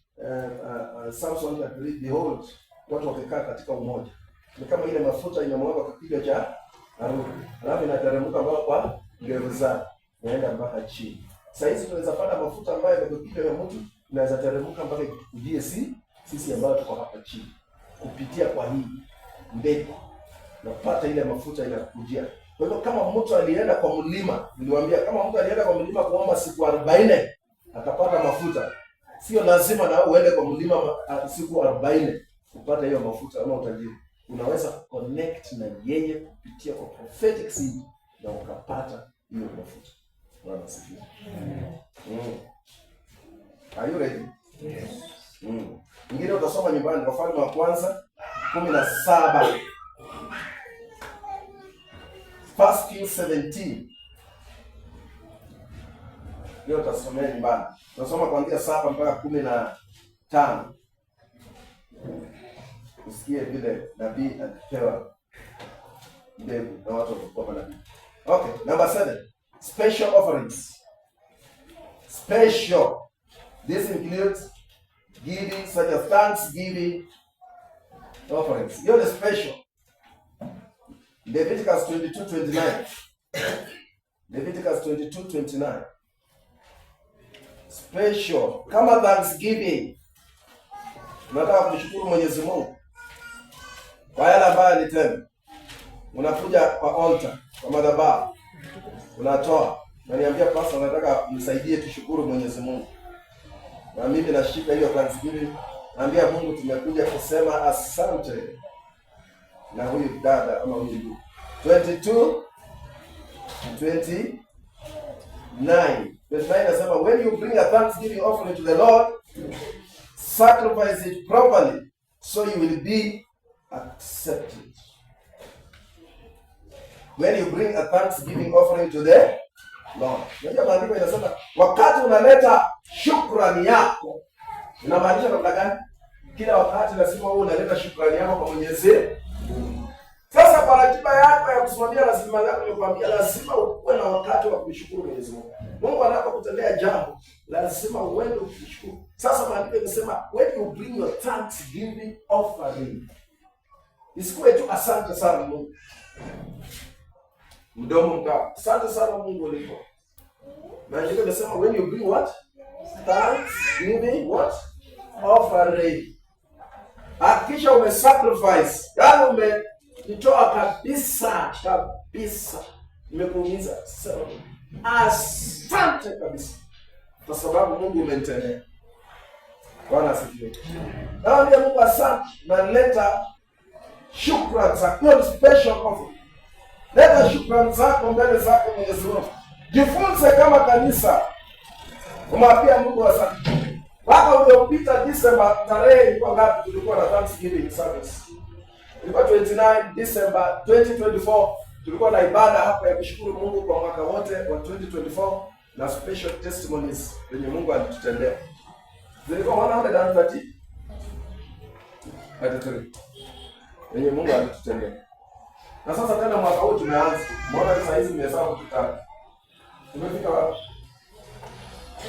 Samson and behold, watu wakikaa katika umoja. Ni kama ile mafuta inamwaga kwa kichwa cha Haruni. Alafu inateremka mpaka kwa ndevu zake. Naenda mpaka chini. Sasa hizi tunaweza pata mafuta ambayo kwa kichwa ya mtu inaweza teremka mpaka ikuje sisi ambao tuko hapa chini. Kupitia kwa hii mbegu. Napata ile mafuta inakujia. Kwa hivyo kama mtu alienda kwa mlima, niliwaambia kama mtu alienda kwa mlima kuomba siku 40 akapata mafuta. Sio lazima na uende kwa mlima siku 40 upate hiyo mafuta ama utajiri. Unaweza connect na yeye kupitia kwa prophetic seed na ukapata hiyo mafuta. Bwana asifiwe. Are you ready? Yes. Ingine utasoma nyumbani Wafalme wa kwanza 17. First Kings 17. Leo tutasomea nyumbani. Tunasoma kuanzia 7 mpaka 15. Usikie vile nabii alipewa mbegu na watu walikuwa manabii. Okay, number 7. Special offerings. special. This includes giving such as thanksgiving offerings. Hiyo ni special. Leviticus 22:29. Leviticus 22:29. Special. Kama thanksgiving. Unataka kumshukuru Mwenyezi Mungu kwa yale ambayo alitenda. Unakuja kwa altar, kwa madhabahu. Unatoa. Naniambia pastor, nataka mnisaidie tushukuru Mwenyezi Mungu. Na mimi nashika hiyo thanksgiving. Naambia Mungu tumekuja kusema asante. Na huyu dada ama huyu ndugu. 22:29. 29 nasema, when you bring a thanksgiving offering to the Lord, sacrifice it properly, so you will be accepted. When you bring a thanksgiving offering to the Lord. Unajua maandiko inasema wakati unaleta shukrani yako, inamaanisha namna gani? Kila wakati lazima wewe unaleta shukrani yako kwa Mwenyezi Mungu. Sasa kwa ratiba yako ya kusimamia rasilimali yako, nimekwambia lazima uwe na wakati wa kumshukuru Mwenyezi Mungu. Mungu anapokutendea jambo, lazima uende kumshukuru. Sasa maandiko inasema when you bring your thanksgiving offering, isikuwe tu asante sana Mungu. Mdomo mkavu. Asante sana Mungu ulipo. Maandiko inasema when you bring what? Thanksgiving what? Offering. Hakikisha umesacrifice. Yaani umejitoa kabisa. Nimekuumiza. So, asante kabisa. Kwa sababu Mungu umenitendea. Bwana asifiwe. Naambia Mungu asante, na leta shukrani za kwa special offering. Leta shukrani zako mbele zako Mwenyezi Mungu. Jifunze kama kanisa. Kumwambia Mungu asante. Waka uliopita December tarehe ilikuwa ngapi tulikuwa na Thanksgiving service? Ilikuwa 29 December 2024. Tulikuwa na ibada hapa ya kushukuru Mungu kwa mwaka wote wa 2024 na special testimonies yenye Mungu alitutendea. Zilikuwa 130. Yenye Mungu alitutendea. Na sasa tena mwaka huu tumeanza. Mbona sasa hizi nimehesabu tutatu. Tumefika wapi?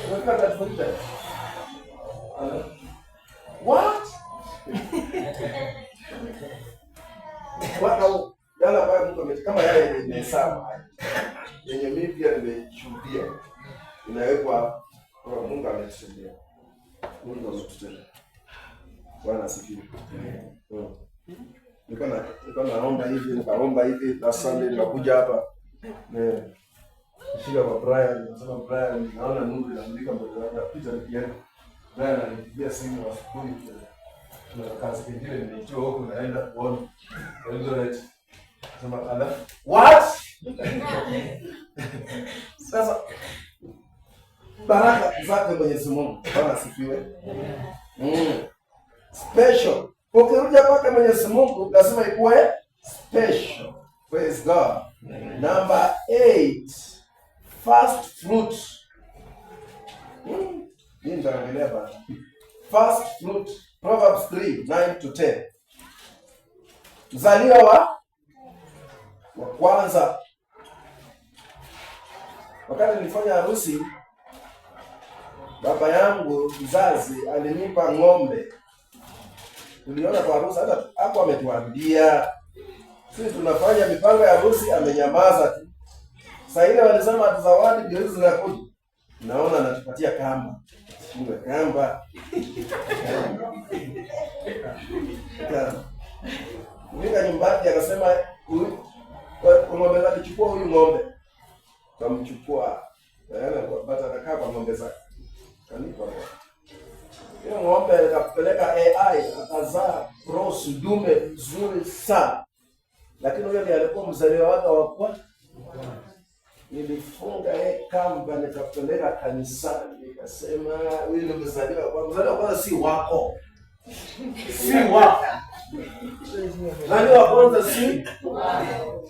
Tumefika 35. What? Mwaka yala ambayo Mungu kama yale nimehesabu. Yenye mimi pia nimeshuhudia. Inawekwa kwa Mungu ametusaidia. Mungu ametutendea. Bwana asifiwe. Nilikuwa nikaomba hivi na Sunday nikakuja hapa. Shika kwa Brian, nasema Brian, naona Mungu anamlika mbele yake apita nikienda. Brian alinipigia simu asubuhi. Tuna kazi nyingine nimeitoa huko naenda kuona. Eldoret. Nasema ala. What? Sasa baraka zake Mwenyezi Mungu. Bwana asifiwe. Special. Ukirudia kwake Mwenyezi Mungu lazima ikuwe special. Praise God. Number 8. First fruit. Hii nitaangalia hapa. First fruit. Proverbs 3:9-10. Mzaliwa wa kwanza. Wakati nilifanya harusi, baba yangu mzazi alinipa ng'ombe. Tuliona kwa harusi, hata hapo ametuambia sisi tunafanya mipango ya harusi, amenyamaza tu. Sasa ile walisema tuzawadi ndio hizo zinakuja. Naona anatupatia kamba. Funga kamba. Nika nyumbani akasema huyu ng'ombe zake, chukua huyu ng'ombe. Kamchukua. Kwa bata akakaa kwa ng'ombe zake. Kanipa. Hiyo ng'ombe akapeleka AI akazaa cross dume nzuri sana. Lakini huyo ndiye alikuwa mzaliwa wake wa kwanza. Nilifunga kamba nikapeleka kanisani, nikasema huyu ni mzaliwa wa kwanza si wako. Si wako. Nani wa kwanza si wako.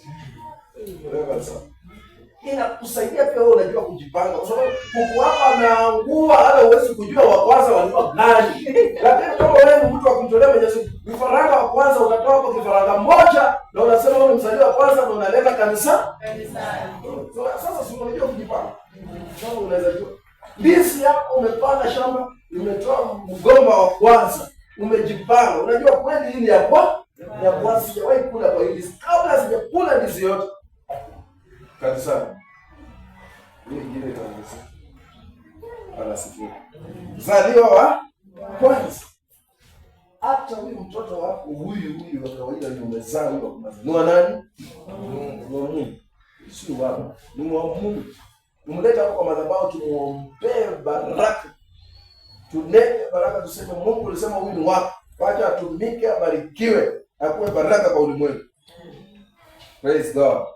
Inakusaidia pia wewe unajua kujipanga. Kwa sababu kuku wako ameangua, hata huwezi kujua wa kwanza walikuwa gani. Lakini kama wewe ni mtu wa kumtolea Mwenyezi Mungu, kifaranga wa kwanza utatoa kwa kifaranga moja na unasema wewe mzaliwa wa kwanza na unaleta kanisani. Sasa si unajua kujipanga. Sasa unaweza jua. Ndizi yako umepanda shamba, imetoa mgomba wa kwanza, umejipanga. Unajua kweli hii ni ya kwanza, sijawahi kula kwa hili. Kabla sijakula ndizi yote. Kabisa. Hii ingine itaongezeka. Anasikia. Zaliwa wa kwanza. Hata huyu mtoto wako huyu wa kawaida ni umezaa huyo kwa mazao. Ni wa nani? Mungu. Si wao. Ni wa Mungu. Tumleta kwa madhabahu tumuombee baraka. Tuneke baraka tuseme Mungu ulisema huyu ni wako. Wacha atumike, abarikiwe, akuwe baraka kwa ulimwengu. Praise God.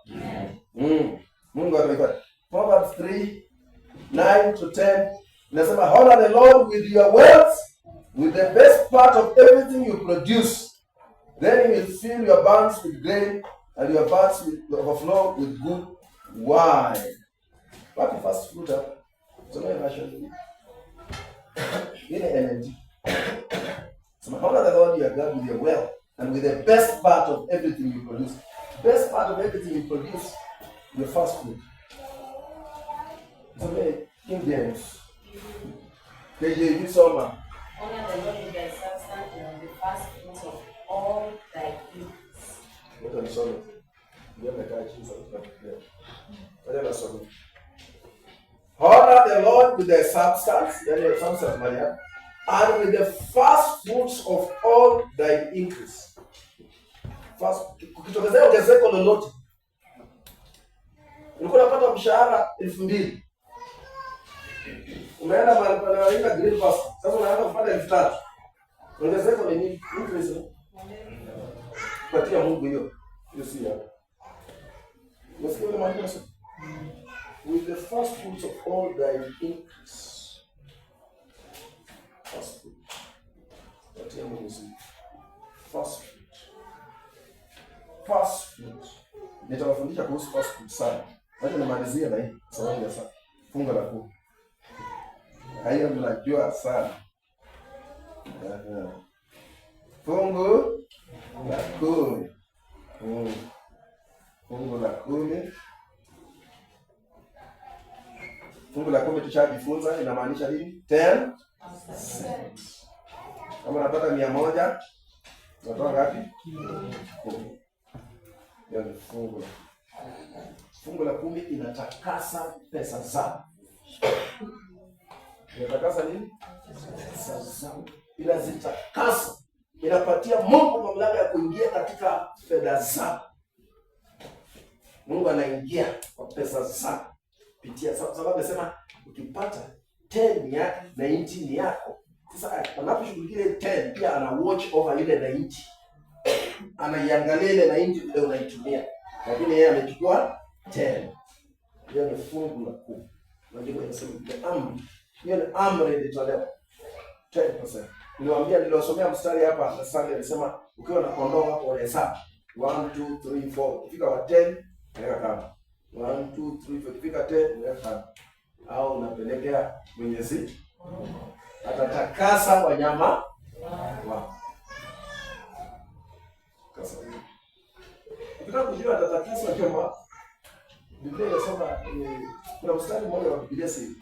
Mungu atubariki. Proverbs 3:9-10 inasema honor the Lord with your wealth, with the best part of everything you produce. Then he will fill your barns with grain and your vats will overflow with good wine. What the first fruit up? So many versions. In NLT. So honor the Lord your God with your wealth and with the best part of everything you produce. Best part of everything you produce, your first fruit. So many King James. KJV Soma. Honor the Lord with thy substance and the first fruits of all thy gifts. What are the song? You have a guy Jesus. What are the song? Honor the Lord with the substance, then your substance, Maria, and with the first fruits of all thy increase. First, ukitokezea ongezeko lolote, ulikuwa unapata mshahara 2,000, umeenda mahali panaenda green pass, sasa unaanza kupata 3,000. Ongezeko ni nini? Increase. Patia Mungu hiyo si yako. Unasikia ile maana sasa? With the first fruits of all thy increase. First fruit. Patia Mungu hiyo. First fruit. First fruit. Nitawafundisha kuhusu first fruit sana. Wacha nimalizie na hii sababu ya sana. Funga la 10. Haya mnajua sana. Fungu la 10. Fungu la 10. Fungu la 10 tushajifunza inamaanisha nini? 10%. Kama unapata 100, unatoa ngapi? 10. Hiyo ni fungu la 10. Fungu la 10 inatakasa pesa zako. Inatakasa nini? Pesa zako. Inazitakasa. Inapatia Mungu mamlaka ya kuingia katika fedha zako. Mungu anaingia kwa pesa zako. Pitia sababu amesema ukipata 10 yake na 90 ni yako. Sasa anaposhughulikia ile 10 pia ana watch over ile 90. Anaiangalia ile 90 vile unaitumia. Lakini yeye amechukua 10. Hiyo ni fungu la 10. Unajua inasema amri. Hiyo ni amri ilitolewa 10%. Niliwaambia niliosomea mstari hapa na Sunday alisema ukiwa na kondoo hapo unahesabu 1 2 3 4 ukifika wa 10 weka kama 1 2 3 4 ukifika 10 weka kama au unapelekea Mwenyezi atatakasa wanyama wao. Kasa. Ukitaka kujua atatakasa wanyama, Biblia inasema kuna mstari mmoja wa Biblia si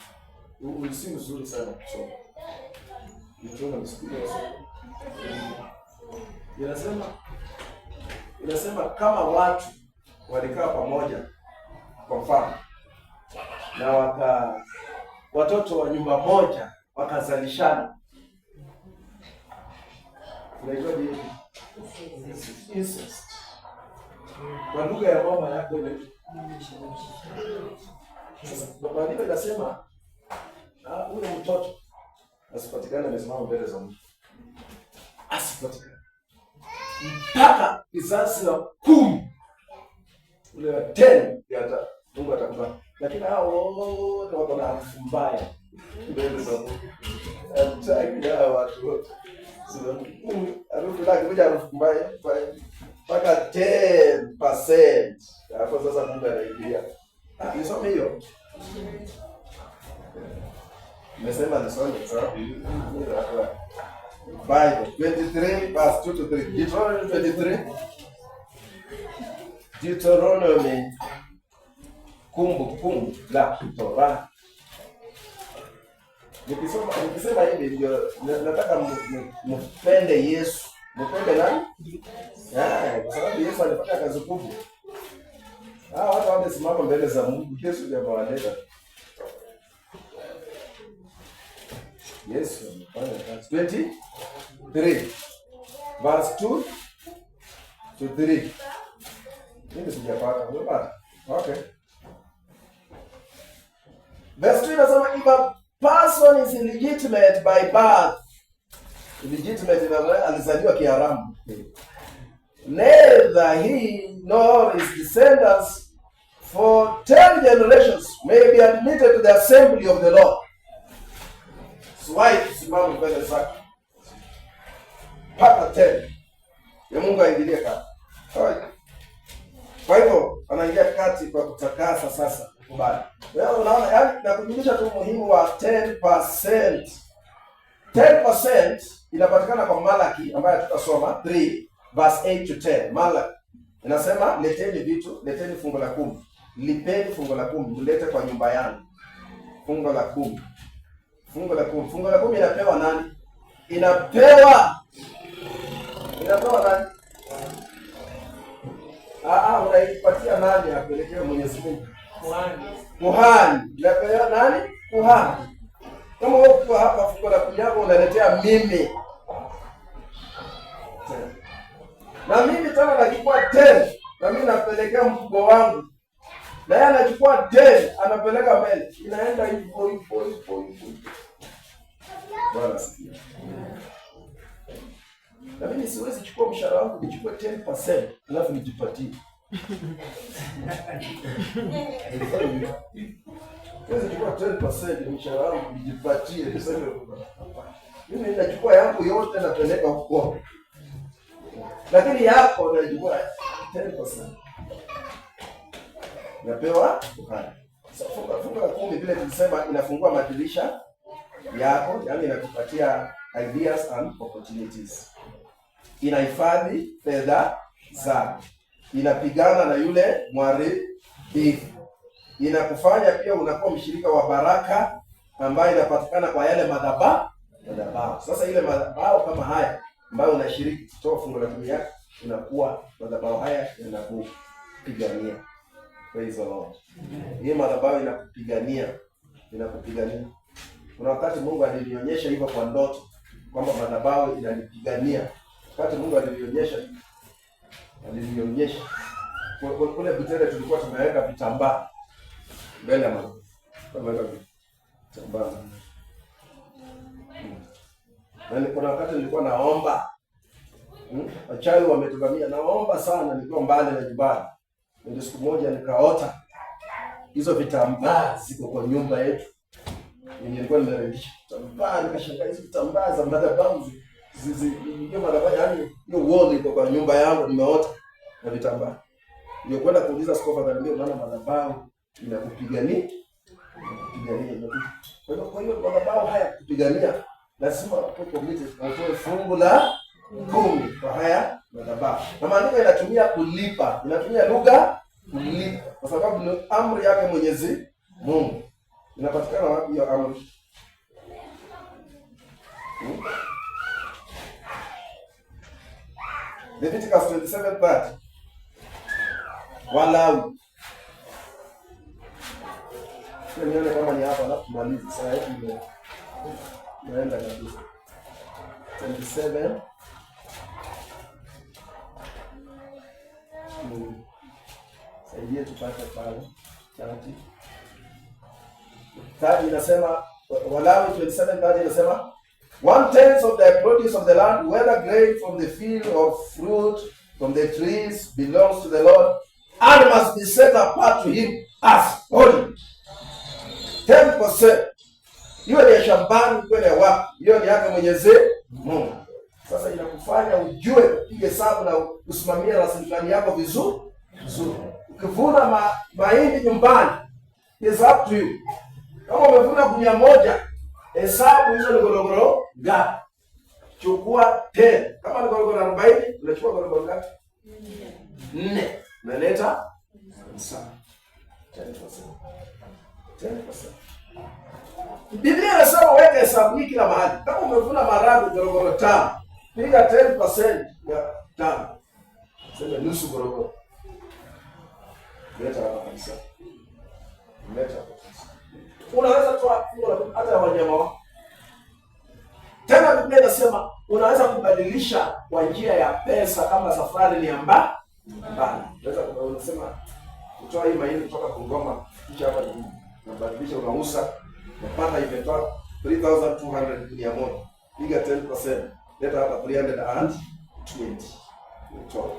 mzuri sana kusoma. Nikiona msikilizaji wasoma. Inasema kama watu walikaa pamoja kwa mfano na watoto wa nyumba moja wakazalishana. Unaitwa nini? Incest. Kwa lugha ya mama yako ile. Baba ndiye anasema ule mtoto asipatikane amesimama mbele za Mungu. Asipatikane. Mpaka kizazi la 10. Ule wa 10 yata Mungu atakupa. Lakini hao wote wako na harufu mbaya. Mbele za Mungu. Hataki watu wote. Harufu lake moja harufu mbaya. Mpaka 10%. Hapo sasa Mungu anaingia. Nisome hiyo. Nimesema nisome sawa? Bible 23 verse 2 to 3. Deuteronomy 23. Deuteronomy kumbukumbu la Torah Nikisema hivi ndio nataka mpende Yesu. Mpende nani? Kwa sababu Yesu alifanya kazi kubwa. Watu wamesimama mbele za Mungu, Yesu ndiye amewaleta. Yesu amefanya kazi. 23 verse 2 to 3. Mimi sijapata. Umepata? Okay. Verse 2 inasema if a person is illegitimate by birth. Illegitimate inasema alizaliwa kiharamu. Neither he nor his descendants for 10 generations may be admitted to the assembly of the Lord. Why tusimame mbele zake mpaka 10 ya Mungu aingilie kati. Kwa hivyo anaingia kati kwa kutakasa sasa kubali. Wewe unaona, yaani nakujulisha tu umuhimu wa 10%. 10% inapatikana kwa Malaki ambayo tutasoma 3 verse 8 to 10. Malaki inasema leteni vitu, leteni fungu la 10. Lipeni fungu la 10, mlete kwa nyumba yangu. Fungu la 10. Fungu la 10. Fungu la 10 inapewa nani? Inapewa nani? Unaipatia nani apelekea Mwenyezi Mungu? Kuhani. Inapewa nani? Kuhani. Kama uko hapa fungu la 10 yako unaletea mimi. Na mimi tena nachukua 10. Na mimi napelekea mkubwa wangu. Na yeye anachukua 10, anapeleka mbele. Inaenda hivyo. Bwana sikia. Na mimi siwezi chukua mshahara wangu nichukue 10% alafu nijipatie. Siwezi chukua 10% mshahara wangu nijipatie. Mimi ninachukua yangu yote napeleka huko. Lakini yako unachukua 10%. Napewa kuhani. Fungu la 10 vile tulisema inafungua madirisha yako, yaani inakupatia ideas and opportunities. Inahifadhi fedha zako. Inapigana na yule mharibifu. Inakufanya pia unakuwa mshirika wa baraka ambayo inapatikana kwa yale madhabahu. Sasa ile madhabahu kama haya ambayo unashiriki kutoa fungu la 10 yako, unakuwa madhabahu haya yanakupigania. Praise the Lord. Hii madhabahu inakupigania. Kuna wakati Mungu alinionyesha hivyo kwa ndoto kwamba madhabahu inanipigania. Wakati Mungu alinionyesha kule Butere tulikuwa tumeweka vitambaa mbele ya Mungu. Tumeweka vitambaa. Na kuna wakati nilikuwa naomba. Wachawi wametuvamia, naomba sana nilikuwa mbali na nyumbani. Ndio siku moja nikaota hizo vitambaa ziko kwa nyumba yetu. Nilikuwa nimerudisha vitambaa, nikashangaa hizo vitambaa za madhabahu hiyo madhabahu, yaani hiyo wall iko kwa nyumba yangu, nimeota na vitambaa. Ndio kwenda kuuliza skofa, akaniambia maana madhabahu inakupigania. Kwa hiyo madhabahu haya kupigania lazima utoe fungu la 10 kwa haya madhabahu. Na maandiko inatumia kulipa, inatumia lugha kulipa kwa sababu ni amri yake Mwenyezi Mungu. Inapatikana wapi hiyo amri? Leviticus 27:30. Walawi. Nione kama ni hapa alafu tumalize. Sasa hivi naenda kabisa. 27. Saidia tupate pale. Tadi inasema Walawi 27:30 inasema 1/10 of the produce of the land, whether grain from the field or fruit from the trees, belongs to the Lord and must be set apart to him as holy. 10%. Hiyo ni shambani kwenda wapi? Hiyo ni yake Mwenyezi Mungu. Sasa inakufanya ujue upige hesabu na usimamie rasilimali yako vizuri. Ukivuna mahindi nyumbani, is up to you. Kama umevuna gunia moja, hesabu hizo ni gorogoro ngapi? Chukua 10. Kama ni gorogoro 40, unachukua gorogoro ngapi? 4. Unaleta sawa. 10%. Biblia inasema weka hesabu hii kila mahali. Kama umevuna maharagwe gorogoro 5, piga 10% ya 5. Sema nusu gorogoro. Leta hapa kabisa. Leta hapa kabisa. Unaweza toa hata wanyama wako. Tena Biblia inasema unaweza kubadilisha kwa njia ya pesa kama safari ni mbali. Unaweza kusema kutoa hii mahindi kutoka Bungoma kisha hapa unabadilisha unauza unapata imetoa 3200 ya moja. Piga 10%. Leta hapa 320. Utoa.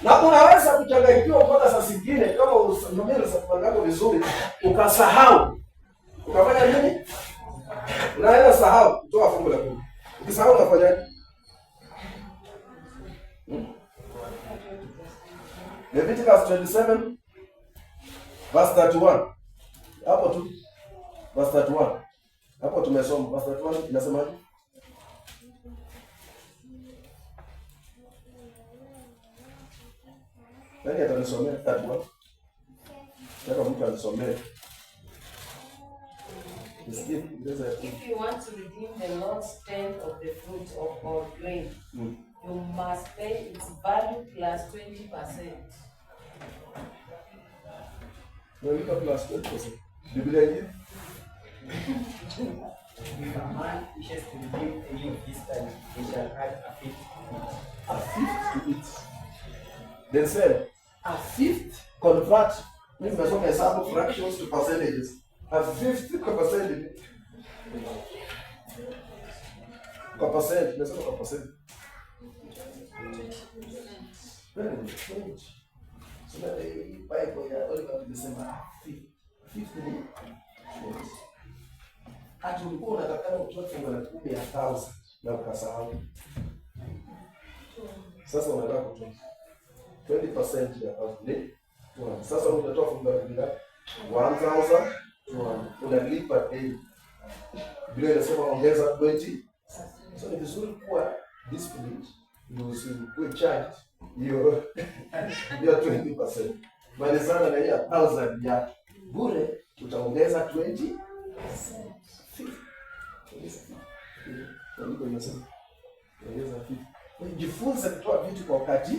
Na unaweza kuchanganyikiwa mpaka saa zingine kama usimamie safari yako vizuri ukasahau. Ukafanya nini? Unaweza sahau kutoa fungu la 10. Ukisahau unafanyaje? Leviticus 27 verse 31. Hapo tu. Verse 31. Hapo tumesoma verse 31 inasemaje? Nani atanisomea 31? Nataka mtu anisomee. If you want to redeem the Lord's tenth of the fruit of our grain, you must pay its value plus 20%. Ndio plus 20%. Biblia hii. If a man wishes to redeem any of his tithe, he shall add a fifth to it. Then said, a fifth convert. Mimi nimesoma hesabu fractions to percentages. A fifth percentage. Kwa percent, nimesoma kwa percent. So that Bible ya Oliver imesema 50 ni hata ulikuwa unataka utoe fungu la 10,000 na ukasahau. Sasa unataka kutoa 20% ya 1000. Sasa utatoa fungu la 1,000 unalipa daily. Bila inasema ongeza 20. So ni vizuri kuwa disciplined. Usiwe charged hiyo 20%. Bali sana na hiyo 1,000 ya bure utaongeza 20%. Jifunze kutoa vitu kwa wakati.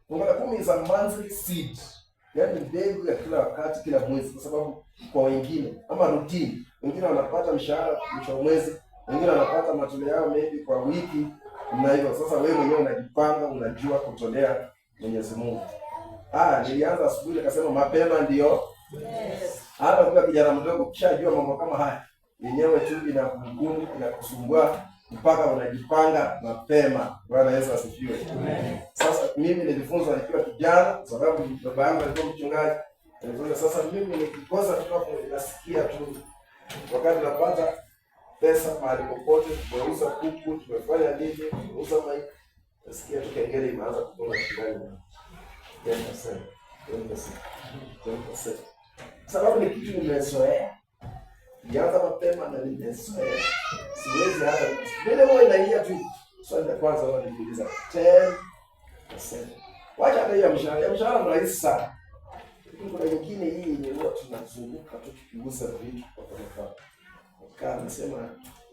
Fungu la 10 is a monthly seed. Yaani mbegu ya kila wakati, kila mwezi, kwa sababu kwa wengine ama routine. Wengine wanapata mshahara mwisho wa mwezi, wengine wanapata matoleo yao maybe kwa wiki na hivyo. Sasa wewe mwenyewe unajipanga, unajua kutolea Mwenyezi Mungu. Nilianza asubuhi nikasema mapema ndio. Yes. Hata ukiwa kijana mdogo ukishajua mambo kama haya, yenyewe tu inakugumu, inakusumbua mpaka unajipanga mapema. Bwana Yesu asifiwe. Amen. Sasa mimi nilifunzwa nikiwa kijana kwa sababu baba yangu alikuwa mchungaji. Nilifunzwa sasa mimi nikikosa kutoka nasikia tu wakati napata pesa mahali popote, tumeuza kuku, tumefanya nini, tumeuza maiki. Nasikia tu kengele imeanza kugonga ndani. 10%. Sababu ni kitu nimezoea. Nianza mapema na nimezoea. Siwezi hata vile moyo inaingia tu. Swali la kwanza wao niliuliza 10%. Wacha hata hiyo mshahara. Mshahara mrahisi sana. Kuna nyingine hii yenye huwa tunazunguka tu tukigusa vitu kwa mfano. Kama nasema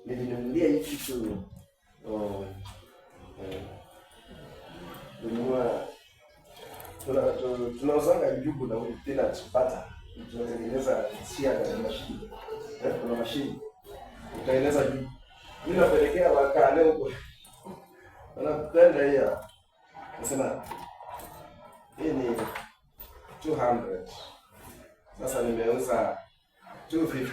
nilinunulia hii kitu tunauzanga njugu na peanut butter. Tunatengeneza siaga na mashine. Kuna mashine. Utaeleza juu. Mimi napelekea wakale huko. Wanapenda hiyo. Nasema hii ni 200. Sasa nimeuza 250.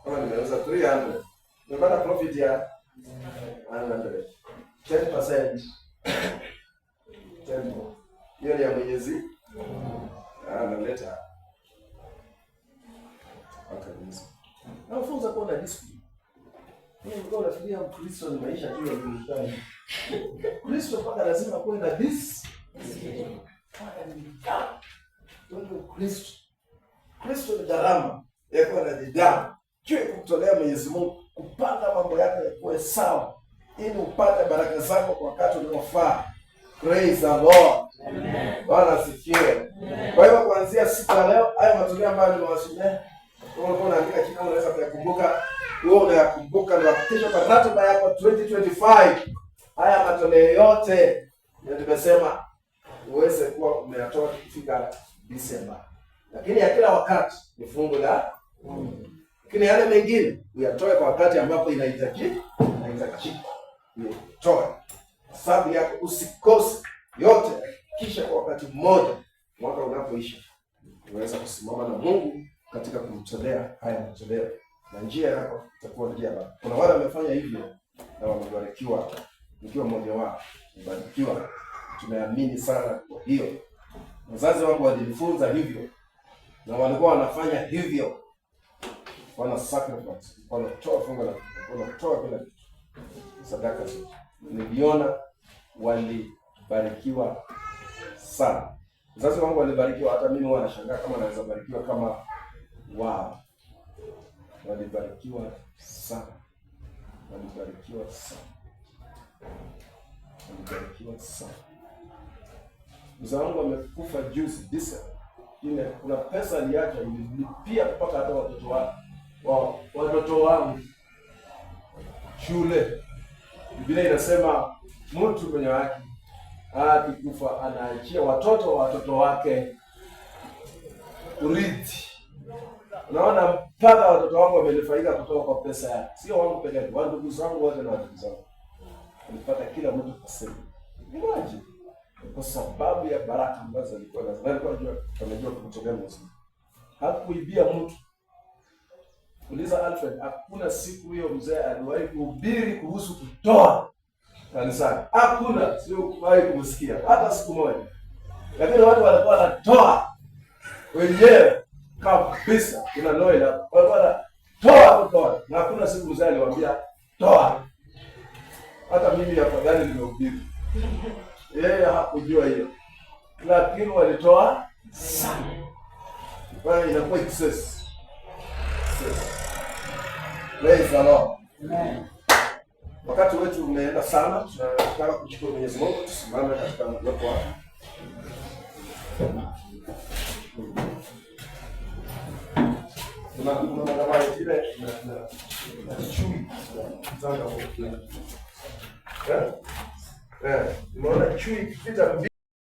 Kama nimeuza 300. Nimepata profit ya 100. 10%. 10. Hiyo ni ya Mwenyezi. Analeta. Kabisa. Nafunza kuwa na discipline. Mimi nilikuwa nafikiria Kristo ni maisha tu ya duniani. Kristo mpaka lazima kuwe na discipline. Kristo ni gharama ya kuwa na nidhamu. Juu kumtolea Mwenyezi Mungu, kupanga mambo yako yakuwe sawa ili upate baraka zako kwa wakati unaofaa. Praise the Lord. Amen. Bwana asifiwe. Kwa hiyo kuanzia siku ya leo, haya matoleo ambayo nimewashiria, kama ulikuwa unaandika chini unaweza kuyakumbuka, wewe unayakumbuka na kuhakikisha kwa ratiba yako 2025 haya matoleo yote ndio nimesema uweze kuwa umeyatoa kufika Disemba. Lakini ya kila wakati ni fungu la lakini yale mengine uyatoe kwa wakati ambapo inahitajika. Utoe. Sababu yako usikose yote, kisha kwa wakati mmoja mwaka unapoisha unaweza kusimama na Mungu katika kumtolea haya matoleo, na njia yako itakuwa njia. Kuna wale wamefanya hivyo na wamebarikiwa, nikiwa mmoja wao. Mbarikiwa, tumeamini sana. Kwa hiyo wazazi wangu walinifunza hivyo na walikuwa wanafanya hivyo, wana sacrifice, wanatoa fungu la, wanatoa kila kitu, sadaka zote. Niliona walibarikiwa sana. Wazazi wangu walibarikiwa, hata mimi huwa nashangaa kama naweza barikiwa kama wao. Walibarikiwa sana. Walibarikiwa sana. Walibarikiwa sana. Mzee wangu amekufa juzi Disemba. Kuna pesa aliacha nilipia kupata hata watoto wangu shule. Biblia inasema mtu mwenye haki akikufa anaachia watoto wake urithi. Unaona, mpaka watoto wangu wamenufaika kutoka kwa pesa yake. Sio wangu pekee, ndugu zangu wote na watoto zangu walipata, kila mtu kasema. Imagine, kwa sababu ya baraka ambazo alikuwa nazo. Alikuwa anajua kumtolea Mungu. Hakuibia mtu. Uliza Alfred, hakuna siku hiyo mzee aliwahi kuhubiri kuhusu kutoa kanisani. Hakuna, sio kuwahi kumsikia hata siku moja. Lakini watu walikuwa wanatoa wenyewe kabisa. Kuna Noel hapo. Walikuwa wanatoa. Na hakuna siku mzee aliwaambia toa. Hata mimi afadhali nimehubiri. Yeye hakujua hiyo. Lakini walitoa sana. Kwa inakuwa excess. Praise the Lord. Amen. Wakati wetu umeenda sana, tunataka kushukuru Mwenyezi Mungu. Tusimame katika uwepo wake. Kuna madhabahu ile na chui zanga huko. Umeona chui ikipita